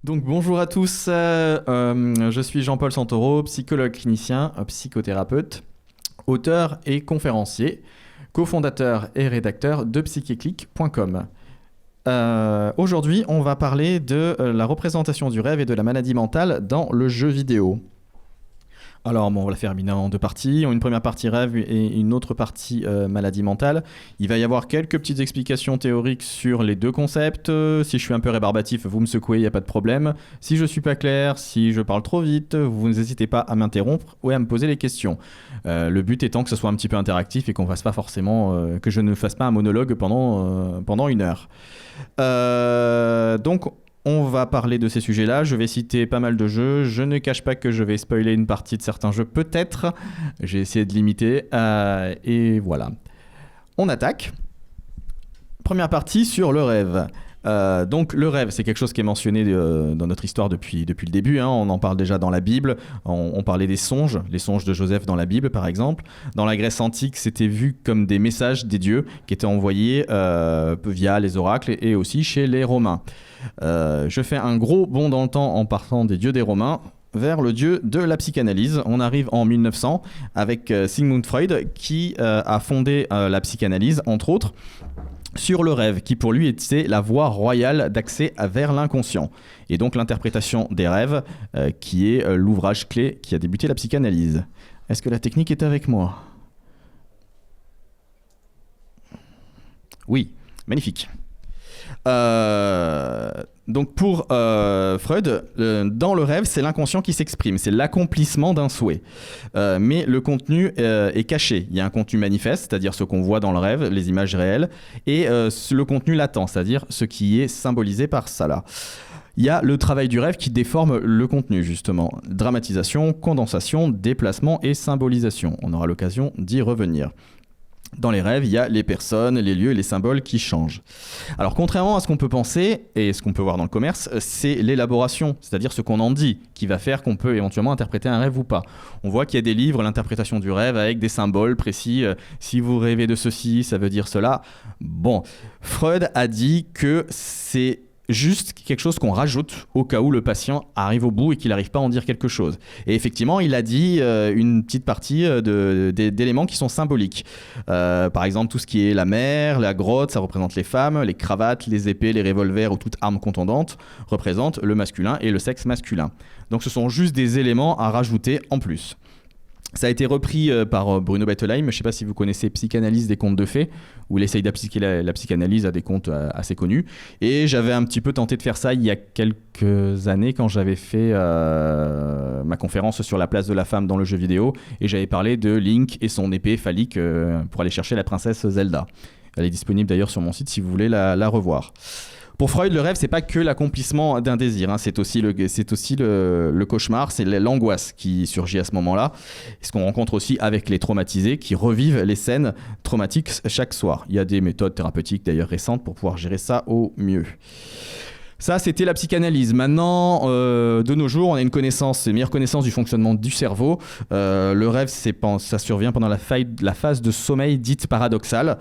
Donc bonjour à tous, je suis Jean-Paul Santoro, psychologue clinicien, psychothérapeute, auteur et conférencier, cofondateur et rédacteur de psycheclick.com. Aujourd'hui, on va parler de la représentation du rêve et de la maladie mentale dans le jeu vidéo. Alors bon, on va la faire en deux parties, une première partie rêve et une autre partie maladie mentale. Il va y avoir quelques petites explications théoriques sur les deux concepts. Si je suis un peu rébarbatif, vous me secouez, il n'y a pas de problème. Si je suis pas clair, si je parle trop vite, vous n'hésitez pas à m'interrompre ou à me poser les questions. Le but étant que ce soit un petit peu interactif et qu'on fasse pas forcément, que je ne fasse pas un monologue pendant une heure. Donc on va parler de ces sujets-là, je vais citer pas mal de jeux, je ne cache pas que je vais spoiler une partie de certains jeux peut-être, j'ai essayé de limiter, et voilà. On attaque. Première partie sur le rêve. Donc le rêve, c'est quelque chose qui est mentionné dans notre histoire depuis le début, hein. On en parle déjà dans la Bible, on parlait des songes, les songes de Joseph dans la Bible par exemple. Dans la Grèce antique, c'était vu comme des messages des dieux qui étaient envoyés via les oracles et aussi chez les Romains. Je fais un gros bond dans le temps en partant des dieux des Romains vers le dieu de la psychanalyse. On arrive en 1900 avec Sigmund Freud qui a fondé la psychanalyse, entre autres, sur le rêve, qui pour lui était la voie royale d'accès vers l'inconscient. Et donc l'interprétation des rêves, qui est l'ouvrage clé qui a débuté la psychanalyse. Est-ce que la technique est avec moi ? Oui, magnifique. Donc pour Freud, dans le rêve, c'est l'inconscient qui s'exprime, c'est l'accomplissement d'un souhait. Mais le contenu est caché. Il y a un contenu manifeste, c'est-à-dire ce qu'on voit dans le rêve, les images réelles, et le contenu latent, c'est-à-dire ce qui est symbolisé par ça là. Il y a le travail du rêve qui déforme le contenu, justement. Dramatisation, condensation, déplacement et symbolisation. On aura l'occasion d'y revenir. Dans les rêves, il y a les personnes, les lieux et les symboles qui changent. Alors, contrairement à ce qu'on peut penser, et ce qu'on peut voir dans le commerce, c'est l'élaboration, c'est-à-dire ce qu'on en dit, qui va faire qu'on peut éventuellement interpréter un rêve ou pas. On voit qu'il y a des livres, l'interprétation du rêve, avec des symboles précis. Si vous rêvez de ceci, ça veut dire cela. Bon, Freud a dit que c'est juste quelque chose qu'on rajoute au cas où le patient arrive au bout et qu'il n'arrive pas à en dire quelque chose. Et effectivement, il a dit une petite partie d'éléments qui sont symboliques. Par exemple, tout ce qui est la mer, la grotte, ça représente les femmes, les cravates, les épées, les revolvers ou toute arme contondante représentent le masculin et le sexe masculin. Donc ce sont juste des éléments à rajouter en plus. Ça a été repris par Bruno Bettelheim, je ne sais pas si vous connaissez Psychanalyse des contes de fées, où il essaye d'appliquer la psychanalyse à des contes assez connus. Et j'avais un petit peu tenté de faire ça il y a quelques années quand j'avais fait ma conférence sur la place de la femme dans le jeu vidéo. Et j'avais parlé de Link et son épée phallique pour aller chercher la princesse Zelda. Elle est disponible d'ailleurs sur mon site si vous voulez la revoir. Pour Freud, le rêve, c'est pas que l'accomplissement d'un désir, hein. C'est aussi le cauchemar, c'est l'angoisse qui surgit à ce moment-là. Ce qu'on rencontre aussi avec les traumatisés qui revivent les scènes traumatiques chaque soir. Il y a des méthodes thérapeutiques d'ailleurs récentes pour pouvoir gérer ça au mieux. Ça, c'était la psychanalyse. Maintenant, de nos jours, on a une meilleure connaissance du fonctionnement du cerveau. Le rêve, ça survient pendant la phase de sommeil dite paradoxale,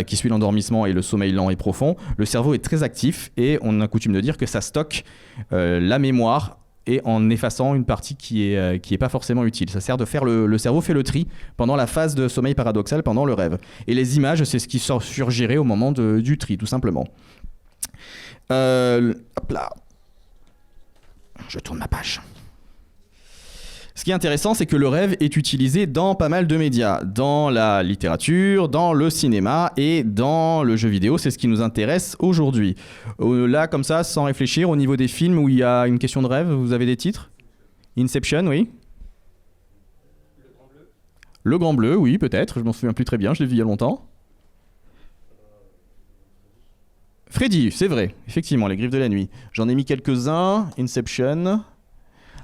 qui suit l'endormissement et le sommeil lent et profond. Le cerveau est très actif et on a coutume de dire que ça stocke la mémoire et en effaçant une partie qui est pas forcément utile. Ça sert de faire le cerveau fait le tri pendant la phase de sommeil paradoxal, pendant le rêve. Et les images, c'est ce qui surgirait au moment du tri, tout simplement. Hop là. Je tourne ma page. Ce qui est intéressant, c'est que le rêve est utilisé dans pas mal de médias, dans la littérature, dans le cinéma et dans le jeu vidéo. C'est ce qui nous intéresse aujourd'hui. Là, comme ça, sans réfléchir, au niveau des films où il y a une question de rêve, vous avez des titres ? Inception, oui. Le Grand Bleu, oui, peut-être. Je m'en souviens plus très bien, je l'ai vu il y a longtemps. Freddy, c'est vrai, effectivement, les Griffes de la Nuit. J'en ai mis quelques-uns. Inception.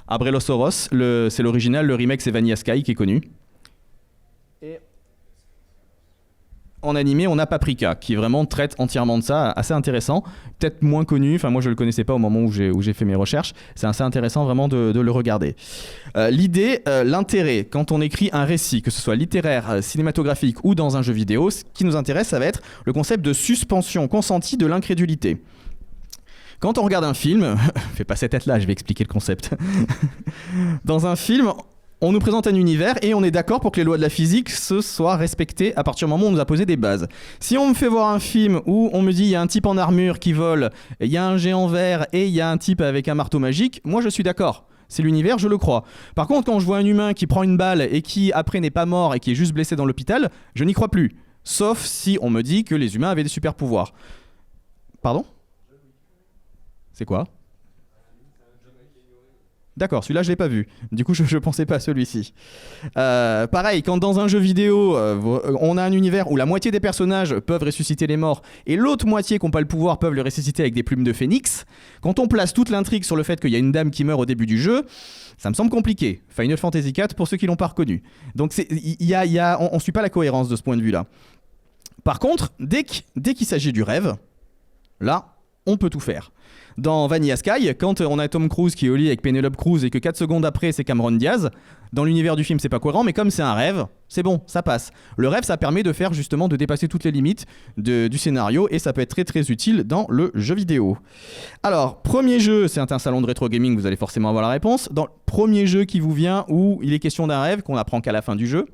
Abrelosoros, c'est l'original, le remake c'est Vanilla Sky qui est connu. Et en animé, on a Paprika qui vraiment traite entièrement de ça, assez intéressant, peut-être moins connu, enfin moi je le connaissais pas au moment où j'ai fait mes recherches, c'est assez intéressant vraiment de le regarder. L'idée, l'intérêt, quand on écrit un récit, que ce soit littéraire, cinématographique ou dans un jeu vidéo, ce qui nous intéresse, ça va être le concept de suspension consentie de l'incrédulité. Quand on regarde un film, fais pas cette tête-là, je vais expliquer le concept. Dans un film, on nous présente un univers et on est d'accord pour que les lois de la physique se soient respectées à partir du moment où on nous a posé des bases. Si on me fait voir un film où on me dit il y a un type en armure qui vole, il y a un géant vert et il y a un type avec un marteau magique, moi je suis d'accord. C'est l'univers, je le crois. Par contre, quand je vois un humain qui prend une balle et qui après n'est pas mort et qui est juste blessé dans l'hôpital, je n'y crois plus. Sauf si on me dit que les humains avaient des super pouvoirs. Pardon ? C'est quoi ? D'accord, celui-là je l'ai pas vu. Du coup, je pensais pas à celui-ci. Pareil, quand dans un jeu vidéo, on a un univers où la moitié des personnages peuvent ressusciter les morts et l'autre moitié qui n'ont pas le pouvoir peuvent le ressusciter avec des plumes de phénix, quand on place toute l'intrigue sur le fait qu'il y a une dame qui meurt au début du jeu, ça me semble compliqué. Final Fantasy IV pour ceux qui l'ont pas reconnu. Donc on suit pas la cohérence de ce point de vue-là. Par contre, dès qu'il s'agit du rêve, là, on peut tout faire. Dans Vanilla Sky, quand on a Tom Cruise qui est au lit avec Penelope Cruz et que 4 secondes après c'est Cameron Diaz, dans l'univers du film c'est pas cohérent, mais comme c'est un rêve, c'est bon, ça passe. Le rêve, ça permet de faire justement de dépasser toutes les limites du scénario et ça peut être très très utile dans le jeu vidéo. Alors, premier jeu, c'est un salon de rétro gaming, vous allez forcément avoir la réponse. Dans le premier jeu qui vous vient où il est question d'un rêve qu'on apprend qu'à la fin du jeu.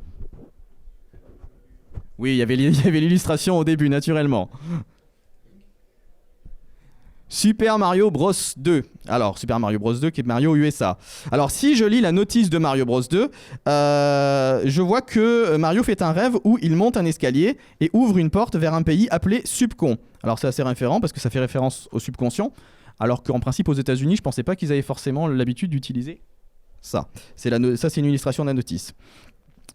Oui, il y avait l'illustration au début, naturellement. Super Mario Bros 2. Alors, Super Mario Bros 2 qui est Mario USA. Alors, si je lis la notice de Mario Bros 2, je vois que Mario fait un rêve où il monte un escalier et ouvre une porte vers un pays appelé Subcon. Alors, c'est assez référent parce que ça fait référence au subconscient, alors qu'en principe, aux États-Unis, je pensais pas qu'ils avaient forcément l'habitude d'utiliser ça. Ça, c'est une illustration de la notice.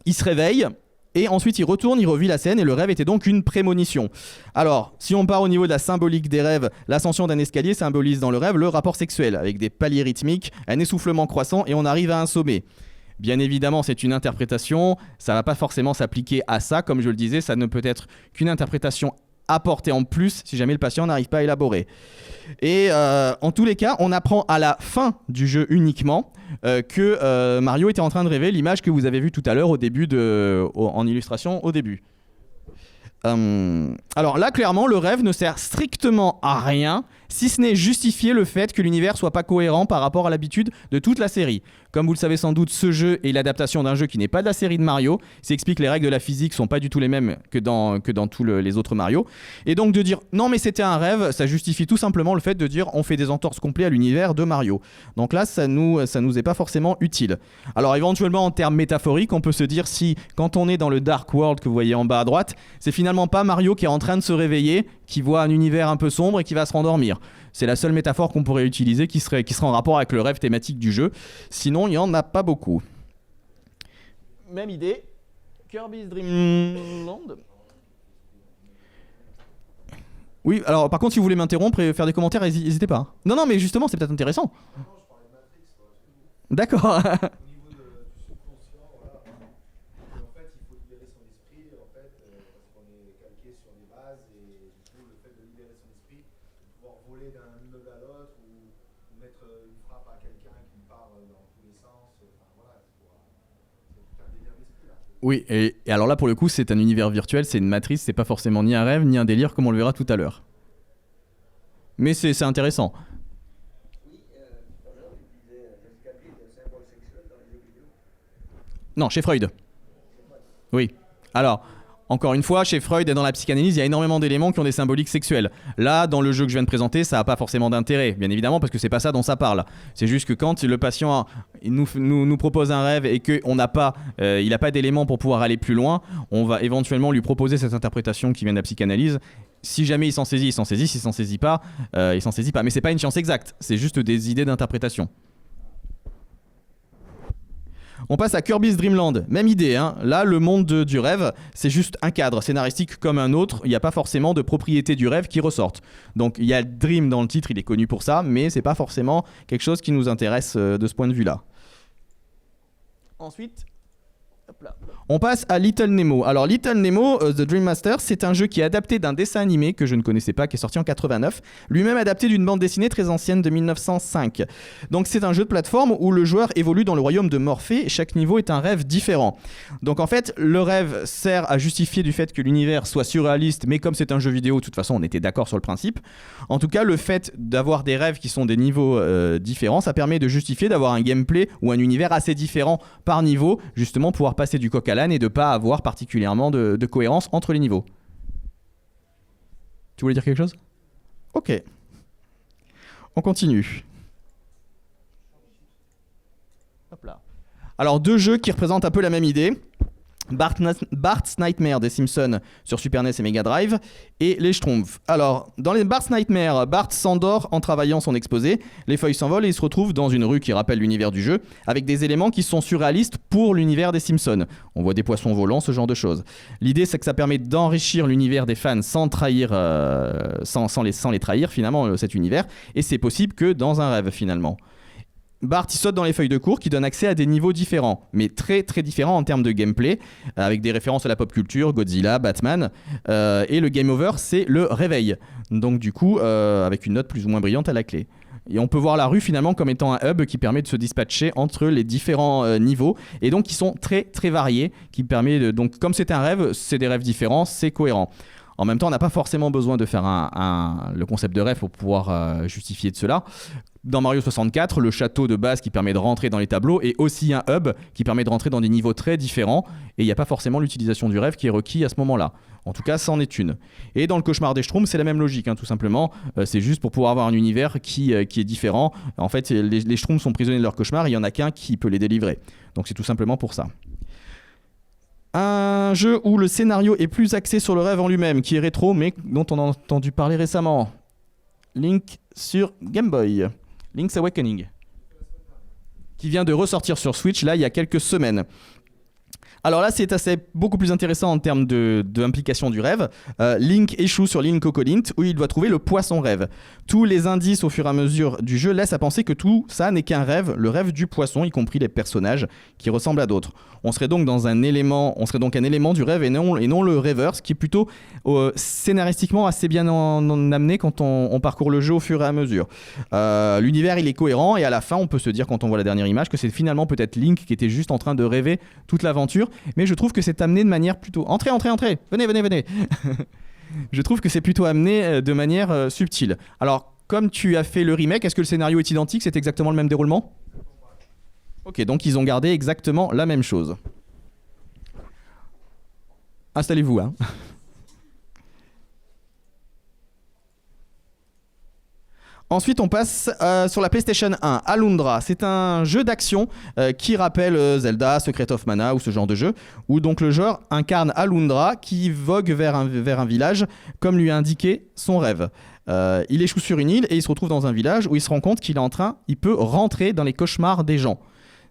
Il se réveille. Et ensuite, il retourne, il revit la scène et le rêve était donc une prémonition. Alors, si on part au niveau de la symbolique des rêves, l'ascension d'un escalier symbolise dans le rêve le rapport sexuel, avec des paliers rythmiques, un essoufflement croissant et on arrive à un sommet. Bien évidemment, c'est une interprétation, ça ne va pas forcément s'appliquer à ça, comme je le disais, ça ne peut être qu'une interprétation apportée en plus si jamais le patient n'arrive pas à élaborer. Et en tous les cas, on apprend à la fin du jeu uniquement que Mario était en train de rêver l'image que vous avez vue tout à l'heure au début en illustration au début. Alors là, clairement, le rêve ne sert strictement à rien, si ce n'est justifier le fait que l'univers soit pas cohérent par rapport à l'habitude de toute la série. Comme vous le savez sans doute, ce jeu est l'adaptation d'un jeu qui n'est pas de la série de Mario. Ça explique que les règles de la physique sont pas du tout les mêmes que dans tous les autres Mario. Et donc de dire non mais c'était un rêve, ça justifie tout simplement le fait de dire on fait des entorses complètes à l'univers de Mario. Donc là, ça nous est pas forcément utile. Alors éventuellement en termes métaphoriques, on peut se dire si quand on est dans le Dark World que vous voyez en bas à droite, c'est finalement pas Mario qui est en train de se réveiller, qui voit un univers un peu sombre et qui va se rendormir. C'est la seule métaphore qu'on pourrait utiliser qui serait en rapport avec le rêve thématique du jeu. Sinon, il n'y en a pas beaucoup. Même idée. Kirby's Dream Land. Oui, alors par contre, si vous voulez m'interrompre et faire des commentaires, n'hésitez pas. Non, mais justement, c'est peut-être intéressant. D'accord. Oui, et alors là pour le coup c'est un univers virtuel, c'est une matrice, c'est pas forcément ni un rêve ni un délire comme on le verra tout à l'heure. Mais c'est intéressant. Non, chez Freud. Oui. Alors, encore une fois, chez Freud et dans la psychanalyse, il y a énormément d'éléments qui ont des symboliques sexuelles. Là, dans le jeu que je viens de présenter, ça n'a pas forcément d'intérêt, bien évidemment, parce que c'est pas ça dont ça parle. C'est juste que quand le patient nous propose un rêve et qu'il n'a pas d'éléments pour pouvoir aller plus loin, on va éventuellement lui proposer cette interprétation qui vient de la psychanalyse. Si jamais il s'en saisit, il s'en saisit. S'il s'en saisit pas, il s'en saisit pas. Mais c'est pas une science exacte, c'est juste des idées d'interprétation. On passe à Kirby's Dream Land, même idée, hein. Là le monde du rêve c'est juste un cadre scénaristique comme un autre, il n'y a pas forcément de propriété du rêve qui ressortent. Donc il y a Dream dans le titre, il est connu pour ça, mais c'est pas forcément quelque chose qui nous intéresse de ce point de vue là. Ensuite, On passe à Little Nemo. Alors Little Nemo, The Dream Master, c'est un jeu qui est adapté d'un dessin animé que je ne connaissais pas, qui est sorti en 89, lui-même adapté d'une bande dessinée très ancienne de 1905. Donc c'est un jeu de plateforme où le joueur évolue dans le royaume de Morphée, chaque niveau est un rêve différent. Donc en fait, le rêve sert à justifier du fait que l'univers soit surréaliste, mais comme c'est un jeu vidéo, de toute façon on était d'accord sur le principe. En tout cas, le fait d'avoir des rêves qui sont des niveaux différents, ça permet de justifier d'avoir un gameplay ou un univers assez différent par niveau, justement pouvoir passer du coq à l'âne et de ne pas avoir particulièrement de cohérence entre les niveaux. Tu voulais dire quelque chose ? Ok. On continue. Hop là. Alors, deux jeux qui représentent un peu la même idée. Bart's Nightmare des Simpsons sur Super NES et Mega Drive et les Schtroumpfs. Alors, dans les Bart's Nightmare, Bart s'endort en travaillant son exposé, les feuilles s'envolent et il se retrouve dans une rue qui rappelle l'univers du jeu, avec des éléments qui sont surréalistes pour l'univers des Simpsons. On voit des poissons volants, ce genre de choses. L'idée, c'est que ça permet d'enrichir l'univers des fans sans trahir, sans les trahir finalement, cet univers, et c'est possible que dans un rêve finalement. Bart il saute dans les feuilles de cours qui donnent accès à des niveaux différents, mais très très différents en termes de gameplay, avec des références à la pop culture, Godzilla, Batman, et le game over c'est le réveil, donc du coup avec une note plus ou moins brillante à la clé. Et on peut voir la rue finalement comme étant un hub qui permet de se dispatcher entre les différents niveaux, et donc qui sont très très variés, qui permet de, donc comme c'est un rêve, c'est des rêves différents, c'est cohérent. En même temps, on n'a pas forcément besoin de faire le concept de rêve pour pouvoir justifier de cela. Dans Mario 64, le château de base qui permet de rentrer dans les tableaux est aussi un hub qui permet de rentrer dans des niveaux très différents et il n'y a pas forcément l'utilisation du rêve qui est requis à ce moment-là. En tout cas, c'en est une. Et dans le cauchemar des Schtroumpfs, c'est la même logique, tout simplement. C'est juste pour pouvoir avoir un univers qui est différent. En fait, les Schtroumpfs sont prisonniers de leur cauchemar et il n'y en a qu'un qui peut les délivrer. Donc c'est tout simplement pour ça. Un jeu où le scénario est plus axé sur le rêve en lui-même, qui est rétro, mais dont on a entendu parler récemment. Link sur Game Boy. Link's Awakening. Qui vient de ressortir sur Switch, là, il y a quelques semaines. Alors là, c'est beaucoup plus intéressant en termes d'implication du rêve. Link échoue sur l'île Cocolint, où il doit trouver le poisson rêve. Tous les indices au fur et à mesure du jeu laissent à penser que tout ça n'est qu'un rêve, le rêve du poisson, y compris les personnages qui ressemblent à d'autres. On serait donc un élément du rêve et non le rêveur, ce qui est plutôt scénaristiquement assez bien amené quand on parcourt le jeu au fur et à mesure. L'univers il est cohérent et à la fin on peut se dire quand on voit la dernière image que c'est finalement peut-être Link qui était juste en train de rêver toute l'aventure, mais je trouve que c'est amené de manière plutôt... Entrez, venez. Je trouve que c'est plutôt amené de manière subtile. Alors, comme tu as fait le remake, est-ce que le scénario est identique ? C'est exactement le même déroulement ? Ok, donc ils ont gardé exactement la même chose. Installez-vous, Ensuite, on passe sur la PlayStation 1, Alundra. C'est un jeu d'action qui rappelle Zelda, Secret of Mana ou ce genre de jeu, où donc le joueur incarne Alundra qui vogue vers un village, comme lui a indiqué son rêve. Il échoue sur une île et il se retrouve dans un village où il se rend compte qu'il peut rentrer dans les cauchemars des gens.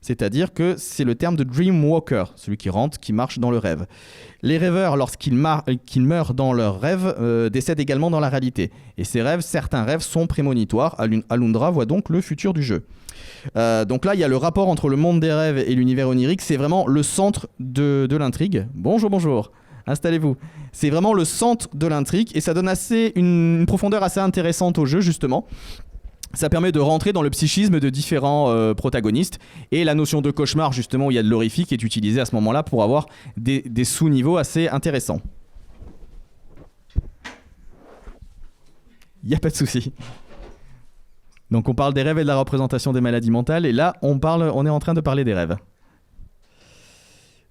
C'est-à-dire que c'est le terme de Dreamwalker, celui qui rentre, qui marche dans le rêve. Les rêveurs, lorsqu'ils meurent dans leur rêve, décèdent également dans la réalité. Et certains rêves sont prémonitoires. Alundra voit donc le futur du jeu. Donc là, il y a le rapport entre le monde des rêves et l'univers onirique. C'est vraiment le centre de l'intrigue. Bonjour. Installez-vous. C'est vraiment le centre de l'intrigue et ça donne une profondeur assez intéressante au jeu, justement. Ça permet de rentrer dans le psychisme de différents protagonistes et la notion de cauchemar justement où il y a de l'horrifique est utilisée à ce moment-là pour avoir des sous-niveaux assez intéressants. Il n'y a pas de souci. Donc on parle des rêves et de la représentation des maladies mentales et là on est en train de parler des rêves.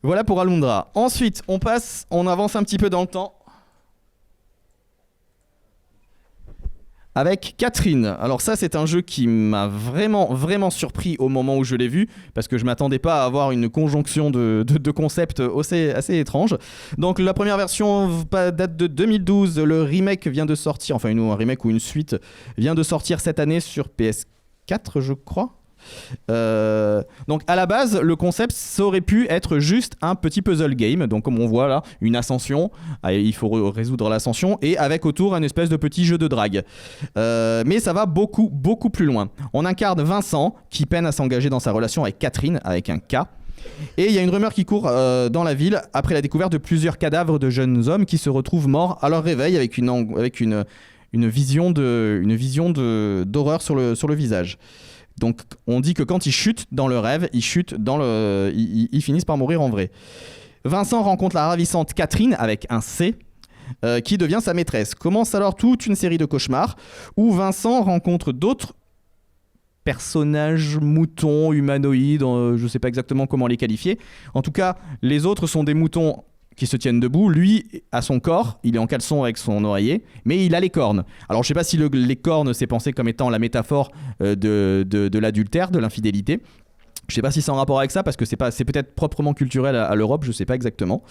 Voilà pour Alundra. Ensuite on avance un petit peu dans le temps. Avec Catherine. Alors ça, c'est un jeu qui m'a vraiment surpris au moment où je l'ai vu, parce que je m'attendais pas à avoir une conjonction de concepts assez étrange. Donc la première version date de 2012, le remake vient de sortir, enfin un remake ou une suite vient de sortir cette année sur PS4, je crois. Donc à la base le concept ça aurait pu être juste un petit puzzle game, donc comme on voit là une ascension, il faut résoudre l'ascension et avec autour un espèce de petit jeu de drague, mais ça va beaucoup plus loin. On incarne Vincent qui peine à s'engager dans sa relation avec Catherine avec un K. Et il y a une rumeur qui court dans la ville après la découverte de plusieurs cadavres de jeunes hommes qui se retrouvent morts à leur réveil avec une vision d'horreur sur le visage. Donc on dit que quand ils chutent dans le rêve, ils finissent par mourir en vrai. Vincent rencontre la ravissante Catherine avec un C, qui devient sa maîtresse. Commence alors toute une série de cauchemars où Vincent rencontre d'autres personnages moutons, humanoïdes, je ne sais pas exactement comment les qualifier. En tout cas, les autres sont des moutons qui se tiennent debout. Lui a son corps, il est en caleçon avec son oreiller, mais il a les cornes. Alors je ne sais pas si les cornes c'est pensé comme étant la métaphore de l'adultère, de l'infidélité. Je ne sais pas si c'est en rapport avec ça, parce que c'est peut-être proprement culturel à l'Europe, je ne sais pas exactement.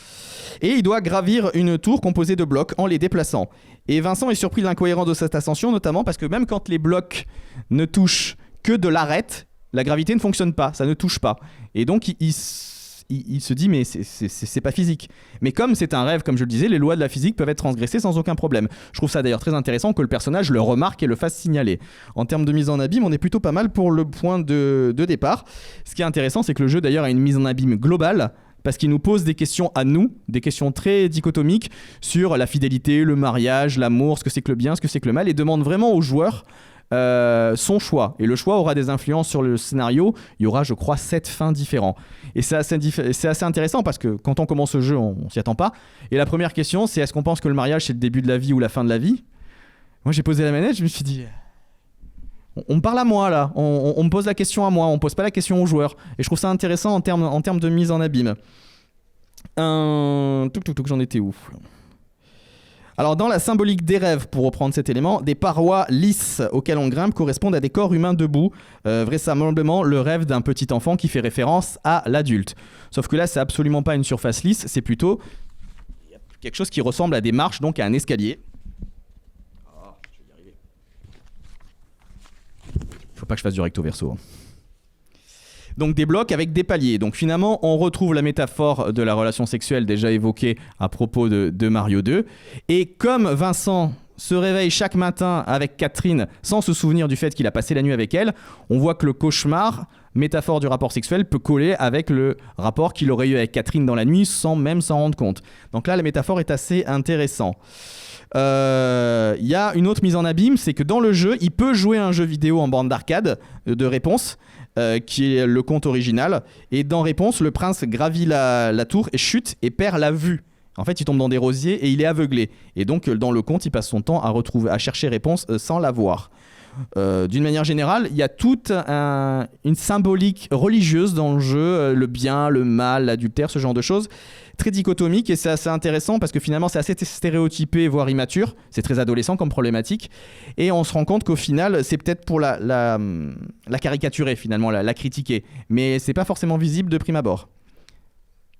Et il doit gravir une tour composée de blocs en les déplaçant. Et Vincent est surpris de l'incohérence de cette ascension, notamment parce que même quand les blocs ne touchent que de l'arête, la gravité ne fonctionne pas, ça ne touche pas. Et donc il se dit mais c'est pas physique. Mais comme c'est un rêve, comme je le disais, les lois de la physique peuvent être transgressées sans aucun problème. Je trouve ça d'ailleurs très intéressant que le personnage le remarque et le fasse signaler. En termes de mise en abîme, on est plutôt pas mal pour le point de départ. Ce qui est intéressant, c'est que le jeu d'ailleurs a une mise en abîme globale, parce qu'il nous pose des questions à nous, des questions très dichotomiques sur la fidélité, le mariage, l'amour, ce que c'est que le bien, ce que c'est que le mal, et demande vraiment aux joueurs son choix. Et le choix aura des influences sur le scénario. Il y aura, je crois, 7 fins différents. Et c'est assez intéressant parce que quand on commence ce jeu, on s'y attend pas. Et la première question, c'est est-ce qu'on pense que le mariage, c'est le début de la vie ou la fin de la vie ? Moi, j'ai posé la manette, je me suis dit... On me parle à moi, là. On me pose la question à moi. On pose pas la question aux joueurs. Et je trouve ça intéressant en termes de mise en abîme. J'en étais où ? Alors dans la symbolique des rêves, pour reprendre cet élément, des parois lisses auxquelles on grimpe correspondent à des corps humains debout, vraisemblablement le rêve d'un petit enfant qui fait référence à l'adulte. Sauf que là, c'est absolument pas une surface lisse, c'est plutôt quelque chose qui ressemble à des marches, donc à un escalier. Je vais y arriver. Faut pas que je fasse du recto verso. Donc des blocs avec des paliers. Donc finalement, on retrouve la métaphore de la relation sexuelle déjà évoquée à propos de Mario 2. Et comme Vincent se réveille chaque matin avec Catherine sans se souvenir du fait qu'il a passé la nuit avec elle, on voit que le cauchemar, métaphore du rapport sexuel, peut coller avec le rapport qu'il aurait eu avec Catherine dans la nuit sans même s'en rendre compte. Donc là, la métaphore est assez intéressante. Il y a une autre mise en abîme, c'est que dans le jeu, il peut jouer à un jeu vidéo en borne d'arcade de réponse, qui est le conte original. Et dans Réponse, le prince gravit la tour et chute et perd la vue. En fait, il tombe dans des rosiers et il est aveuglé. Et donc, dans le conte, il passe son temps à chercher Réponse sans la voir. D'une manière générale, il y a toute une symbolique religieuse dans le jeu, le bien, le mal, l'adultère, ce genre de choses, très dichotomique, et c'est assez intéressant parce que finalement c'est assez stéréotypé, voire immature, c'est très adolescent comme problématique, et on se rend compte qu'au final c'est peut-être pour la caricaturer finalement, la critiquer, mais c'est pas forcément visible de prime abord.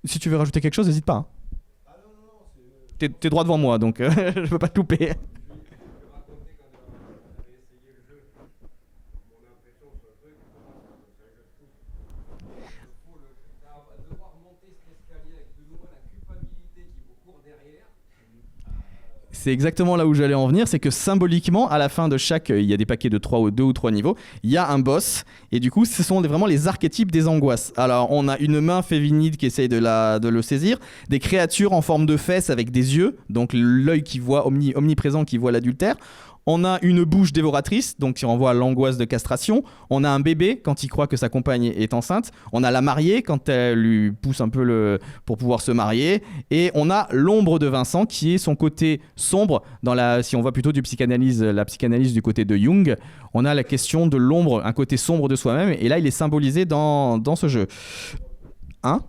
Si tu veux rajouter quelque chose, n'hésite pas. Hein. Ah non, t'es droit devant moi, donc je peux pas te louper. C'est exactement là où j'allais en venir, c'est que symboliquement, à la fin de chaque, il y a des paquets de 2 ou 3 niveaux, il y a un boss, et du coup, ce sont vraiment les archétypes des angoisses. Alors, on a une main féminine qui essaye de le saisir, des créatures en forme de fesses avec des yeux, donc l'œil qui voit, omniprésent qui voit l'adultère. On a une bouche dévoratrice, donc qui renvoie à l'angoisse de castration. On a un bébé quand il croit que sa compagne est enceinte. On a la mariée quand elle lui pousse un peu pour pouvoir se marier. Et on a l'ombre de Vincent qui est son côté sombre. Si on voit plutôt la psychanalyse du côté de Jung, on a la question de l'ombre, un côté sombre de soi-même. Et là, il est symbolisé dans ce jeu. Hein ?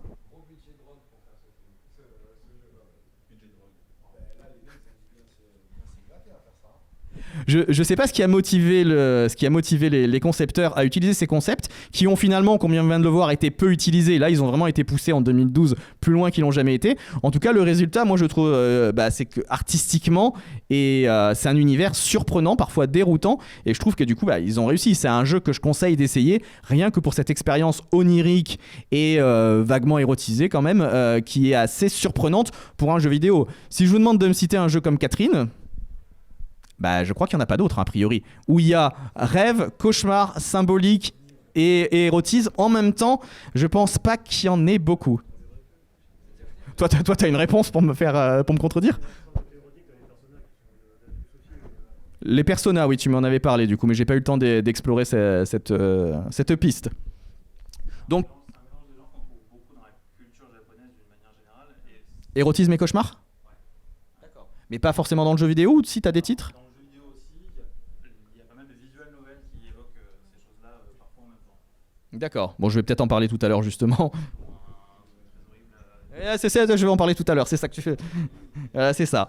Je sais pas ce qui a motivé les concepteurs à utiliser ces concepts qui ont finalement, comme on vient de le voir, été peu utilisés. Là, ils ont vraiment été poussés en 2012 plus loin qu'ils n'ont jamais été. En tout cas, le résultat, moi, je trouve, c'est que artistiquement, et c'est un univers surprenant, parfois déroutant. Et je trouve que du coup, ils ont réussi. C'est un jeu que je conseille d'essayer, rien que pour cette expérience onirique et vaguement érotisée quand même, qui est assez surprenante pour un jeu vidéo. Si je vous demande de me citer un jeu comme Catherine... je crois qu'il n'y en a pas d'autres, a priori. Où il y a rêve, cauchemar, symbolique et érotise. En même temps, je pense pas qu'il y en ait beaucoup. Toi, t'as une réponse pour me contredire? Les personas, oui, tu m'en avais parlé du coup, mais j'ai pas eu le temps d'explorer cette piste. Donc, érotisme et cauchemar? D'accord. Mais pas forcément dans le jeu vidéo, ou si t'as des titres? Dans le jeu vidéo aussi, il y a pas mal de visual novels qui évoquent ces choses-là parfois en même temps. D'accord. Bon, je vais peut-être en parler tout à l'heure justement. C'est ça, je vais en parler tout à l'heure, c'est ça que tu fais. C'est ça.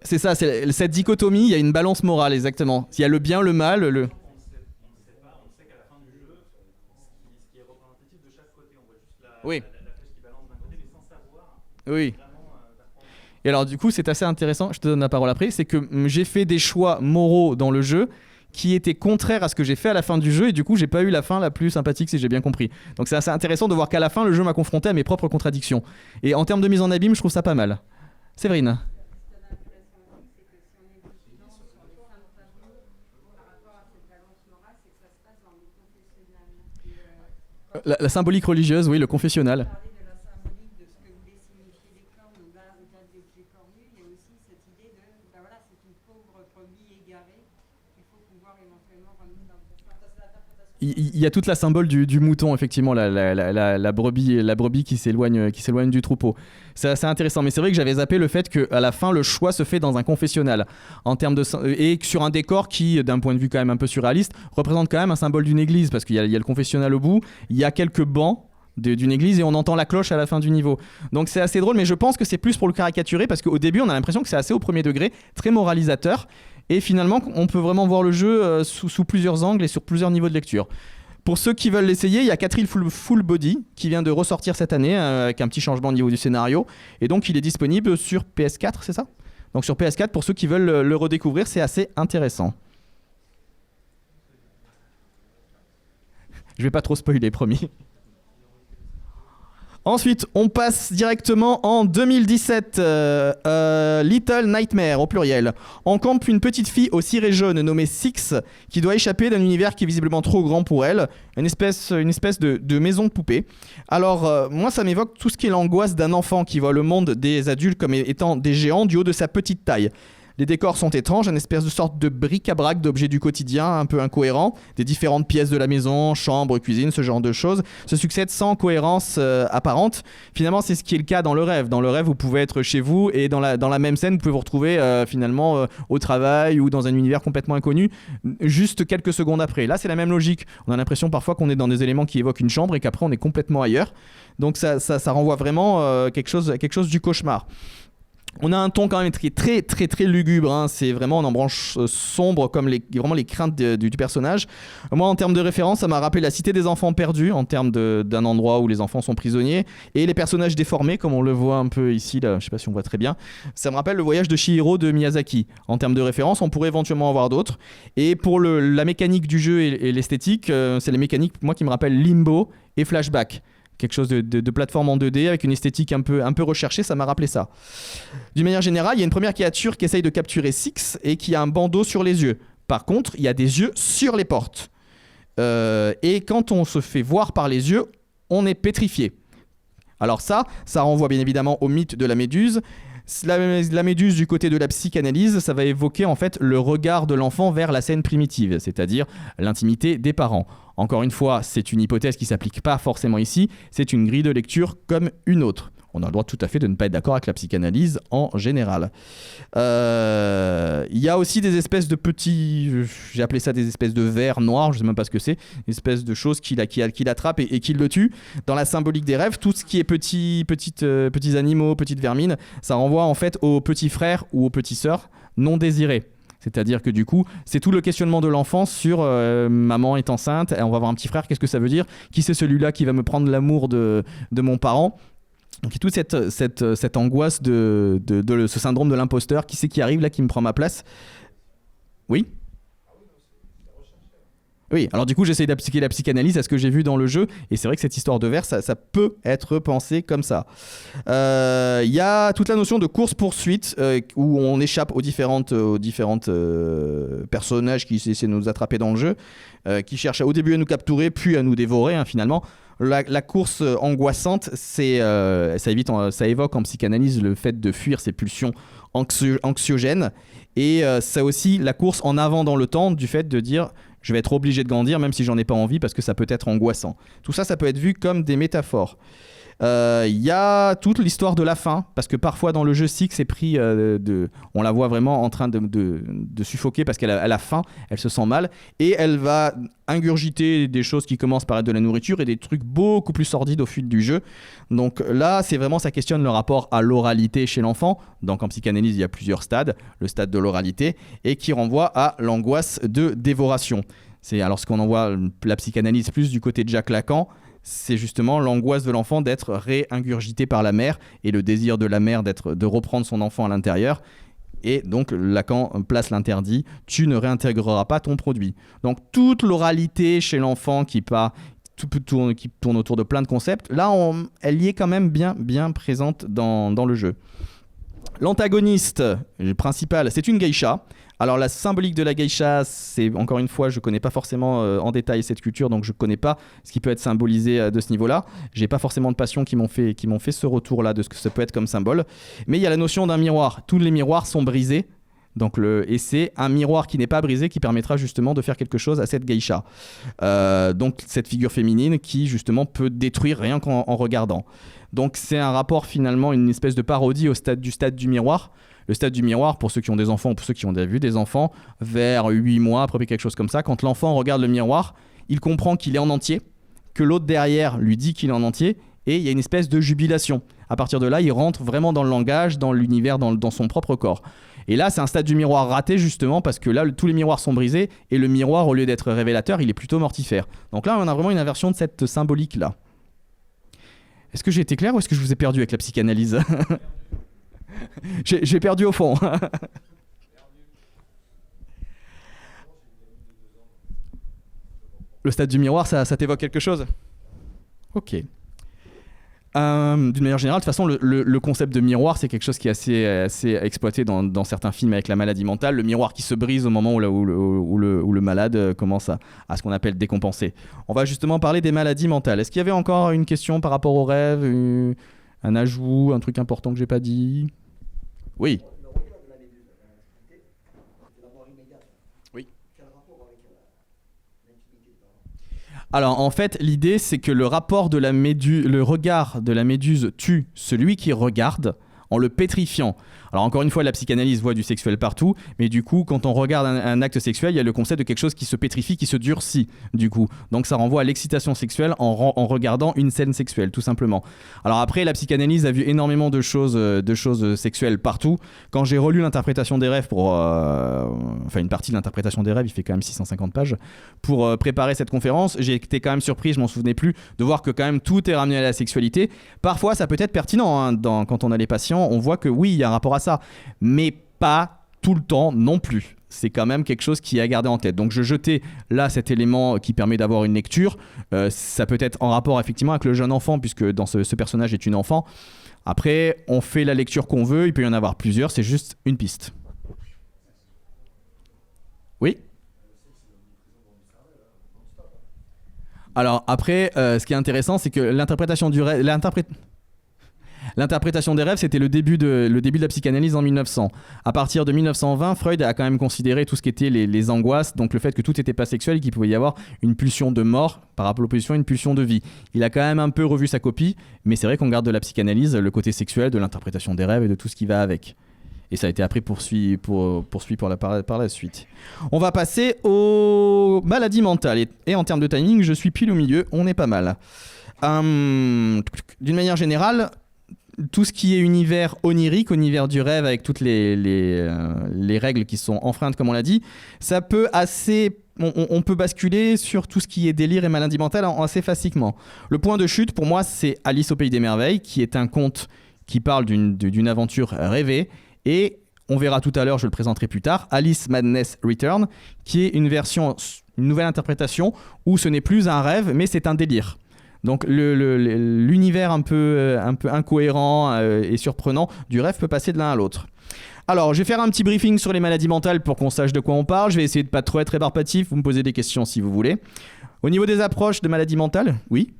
C'est ça, c'est cette dichotomie, il y a une balance morale, exactement. Il y a le bien, le mal, le... Oui. Oui. Et alors du coup, c'est assez intéressant, je te donne la parole après, c'est que j'ai fait des choix moraux dans le jeu qui étaient contraires à ce que j'ai fait à la fin du jeu, et du coup, j'ai pas eu la fin la plus sympathique, si j'ai bien compris. Donc c'est assez intéressant de voir qu'à la fin, le jeu m'a confronté à mes propres contradictions. Et en termes de mise en abîme, je trouve ça pas mal. Séverine. La symbolique religieuse, oui, le confessionnal. Il y a toute la symbole du mouton, effectivement, la brebis qui s'éloigne du troupeau. C'est assez intéressant, mais c'est vrai que j'avais zappé le fait qu'à la fin, le choix se fait dans un confessionnal, et sur un décor qui, d'un point de vue quand même un peu surréaliste, représente quand même un symbole d'une église, parce qu'il y a le confessionnal au bout, il y a quelques bancs d'une église et on entend la cloche à la fin du niveau. Donc c'est assez drôle, mais je pense que c'est plus pour le caricaturer, parce qu'au début, on a l'impression que c'est assez au premier degré, très moralisateur. Et finalement, on peut vraiment voir le jeu sous plusieurs angles et sur plusieurs niveaux de lecture. Pour ceux qui veulent l'essayer, il y a Catril Full Body qui vient de ressortir cette année avec un petit changement au niveau du scénario. Et donc, il est disponible sur PS4, c'est ça? Donc sur PS4, pour ceux qui veulent le redécouvrir, c'est assez intéressant. Je vais pas trop spoiler, promis. Ensuite, on passe directement en 2017. Little Nightmare, au pluriel. On campe une petite fille au ciré jaune nommée Six qui doit échapper d'un univers qui est visiblement trop grand pour elle. Une espèce de maison de poupée. Alors, moi, ça m'évoque tout ce qui est l'angoisse d'un enfant qui voit le monde des adultes comme étant des géants du haut de sa petite taille. Les décors sont étranges, une espèce de sorte de bric-à-brac d'objets du quotidien un peu incohérents, des différentes pièces de la maison, chambre, cuisine, ce genre de choses, se succèdent sans cohérence apparente. Finalement, c'est ce qui est le cas dans le rêve. Dans le rêve, vous pouvez être chez vous et dans la même scène, vous pouvez vous retrouver finalement au travail ou dans un univers complètement inconnu, juste quelques secondes après. Là, c'est la même logique. On a l'impression parfois qu'on est dans des éléments qui évoquent une chambre et qu'après, on est complètement ailleurs. Donc ça renvoie vraiment quelque chose du cauchemar. On a un ton quand même qui est très très très lugubre, hein. C'est vraiment en branche sombre comme vraiment les craintes du personnage. Moi, en termes de référence, ça m'a rappelé la Cité des enfants perdus, en termes d'un endroit où les enfants sont prisonniers, et les personnages déformés comme on le voit un peu ici, là, je sais pas si on voit très bien. Ça me rappelle le voyage de Chihiro de Miyazaki. En termes de référence, on pourrait éventuellement avoir d'autres. Et pour la mécanique du jeu et l'esthétique, c'est les mécaniques moi qui me rappellent Limbo et Flashback. Quelque chose de plateforme en 2D avec une esthétique un peu recherchée, ça m'a rappelé ça. D'une manière générale, il y a une première créature qui essaye de capturer Six et qui a un bandeau sur les yeux. Par contre, il y a des yeux sur les portes. Et quand on se fait voir par les yeux, on est pétrifié. Alors ça renvoie bien évidemment au mythe de la méduse. La méduse du côté de la psychanalyse, ça va évoquer en fait le regard de l'enfant vers la scène primitive, c'est-à-dire l'intimité des parents. Encore une fois, c'est une hypothèse qui ne s'applique pas forcément ici, c'est une grille de lecture comme une autre. On a le droit tout à fait de ne pas être d'accord avec la psychanalyse en général. Il y a aussi des espèces de petits... J'ai appelé ça des espèces de vers noirs, je ne sais même pas ce que c'est. Une espèce de choses qui l'attrapent et qui le tuent. Dans la symbolique des rêves, tout ce qui est petits animaux, petites vermines, ça renvoie en fait aux petits frères ou aux petites sœurs non désirés. C'est-à-dire que du coup, c'est tout le questionnement de l'enfant sur maman est enceinte, on va avoir un petit frère, qu'est-ce que ça veut dire? Qui c'est celui-là qui va me prendre l'amour de mon parent? Donc il y a toute cette angoisse de ce syndrome de l'imposteur. Qui c'est qui arrive là, qui me prend ma place? Oui. Oui, alors du coup, j'essaie d'appliquer la psychanalyse à ce que j'ai vu dans le jeu, et c'est vrai que cette histoire de verre, ça peut être pensé comme ça. Il y a toute la notion de course-poursuite, où on échappe aux différentes personnages qui essaient de nous attraper dans le jeu, qui cherchent au début à nous capturer, puis à nous dévorer, hein, finalement. La course angoissante, ça évoque en psychanalyse le fait de fuir ces pulsions anxiogènes, et ça aussi la course en avant dans le temps, du fait de dire je vais être obligé de grandir même si j'en ai pas envie parce que ça peut être angoissant. Tout ça, ça peut être vu comme des métaphores. Il y a toute l'histoire de la faim, parce que parfois dans le jeu Six est pris on la voit vraiment en train de suffoquer parce qu'elle a faim, elle se sent mal, et elle va ingurgiter des choses qui commencent par être de la nourriture et des trucs beaucoup plus sordides au fil du jeu. Donc là, c'est vraiment, ça questionne le rapport à l'oralité chez l'enfant. Donc en psychanalyse, il y a plusieurs stades, le stade de l'oralité, et qui renvoie à l'angoisse de dévoration. C'est alors ce qu'on envoie la psychanalyse plus du côté de Jacques Lacan. C'est justement l'angoisse de l'enfant d'être réingurgité par la mère et le désir de la mère de reprendre son enfant à l'intérieur. Et donc Lacan place l'interdit, tu ne réintégreras pas ton produit. Donc toute l'oralité chez l'enfant qui tourne autour de plein de concepts, là elle y est quand même bien présente dans le jeu. L'antagoniste principal, c'est une geisha. Alors la symbolique de la geisha, c'est encore une fois, je connais pas forcément en détail cette culture, donc je connais pas ce qui peut être symbolisé de ce niveau-là. J'ai pas forcément de passion qui m'ont fait ce retour-là de ce que ça peut être comme symbole. Mais il y a la notion d'un miroir. Tous les miroirs sont brisés. Et c'est un miroir qui n'est pas brisé qui permettra justement de faire quelque chose à cette geisha. Donc cette figure féminine qui justement peut détruire rien qu'en regardant. Donc c'est un rapport finalement, une espèce de parodie au stade du miroir. Le stade du miroir, pour ceux qui ont des enfants ou pour ceux qui ont déjà vu des enfants, vers 8 mois, à peu près quelque chose comme ça, quand l'enfant regarde le miroir, il comprend qu'il est en entier, que l'autre derrière lui dit qu'il est en entier, et il y a une espèce de jubilation. À partir de là, il rentre vraiment dans le langage, dans l'univers, dans son propre corps. Et là, c'est un stade du miroir raté, justement, parce que là, tous les miroirs sont brisés, et le miroir, au lieu d'être révélateur, il est plutôt mortifère. Donc là, on a vraiment une inversion de cette symbolique-là. Est-ce que j'ai été clair ou est-ce que je vous ai perdu avec la psychanalyse ? J'ai perdu au fond. Le stade du miroir, ça t'évoque quelque chose ? Ok. D'une manière générale, de toute façon, le concept de miroir, c'est quelque chose qui est assez exploité dans certains films avec la maladie mentale. Le miroir qui se brise au moment où le malade commence à ce qu'on appelle décompenser. On va justement parler des maladies mentales. Est-ce qu'il y avait encore une question par rapport au rêve, un ajout, un truc important que j'ai pas dit ? Oui. Oui. Alors en fait, l'idée c'est que le regard de la méduse tue celui qui regarde en le pétrifiant. Alors encore une fois, la psychanalyse voit du sexuel partout, mais du coup, quand on regarde un acte sexuel, il y a le concept de quelque chose qui se pétrifie, qui se durcit, du coup. Donc ça renvoie à l'excitation sexuelle en regardant une scène sexuelle, tout simplement. Alors après, la psychanalyse a vu énormément de choses sexuelles partout. Quand j'ai relu l'interprétation des rêves une partie de l'interprétation des rêves, il fait quand même 650 pages, pour préparer cette conférence, j'ai été quand même surpris, je m'en souvenais plus, de voir que quand même tout est ramené à la sexualité. Parfois, ça peut être pertinent, hein, quand on a les patients, on voit que oui, il y a un rapport à ça, mais pas tout le temps non plus. C'est quand même quelque chose qui est à garder en tête. Donc je jetais là cet élément qui permet d'avoir une lecture. Ça peut être en rapport effectivement avec le jeune enfant, puisque dans ce personnage est une enfant. Après, on fait la lecture qu'on veut, il peut y en avoir plusieurs, c'est juste une piste. Oui ? Alors après, ce qui est intéressant, c'est que l'interprétation du rêve... L'interprétation des rêves, c'était le début de la psychanalyse en 1900. À partir de 1920, Freud a quand même considéré tout ce qui était les angoisses, donc le fait que tout n'était pas sexuel et qu'il pouvait y avoir une pulsion de mort par rapport à l'opposition à une pulsion de vie. Il a quand même un peu revu sa copie, mais c'est vrai qu'on garde de la psychanalyse le côté sexuel, de l'interprétation des rêves et de tout ce qui va avec. Et ça a été après poursuivi par la suite. On va passer aux maladies mentales. Et en termes de timing, je suis pile au milieu, on est pas mal. D'une manière générale, tout ce qui est univers onirique, univers du rêve avec toutes les règles qui sont enfreintes comme on l'a dit, ça peut on peut basculer sur tout ce qui est délire et maladie mentale assez facilement. Le point de chute pour moi c'est Alice au pays des merveilles, qui est un conte qui parle d'une aventure rêvée, et On verra tout à l'heure, je le présenterai plus tard, Alice Madness Return, qui est une nouvelle interprétation où ce n'est plus un rêve, mais c'est un délire. Donc l'univers un peu incohérent et surprenant du rêve peut passer de l'un à l'autre. Alors, je vais faire un petit briefing sur les maladies mentales pour qu'on sache de quoi on parle. Je vais essayer de pas trop être rébarbatif, vous me posez des questions si vous voulez. Au niveau des approches de maladies mentales, oui.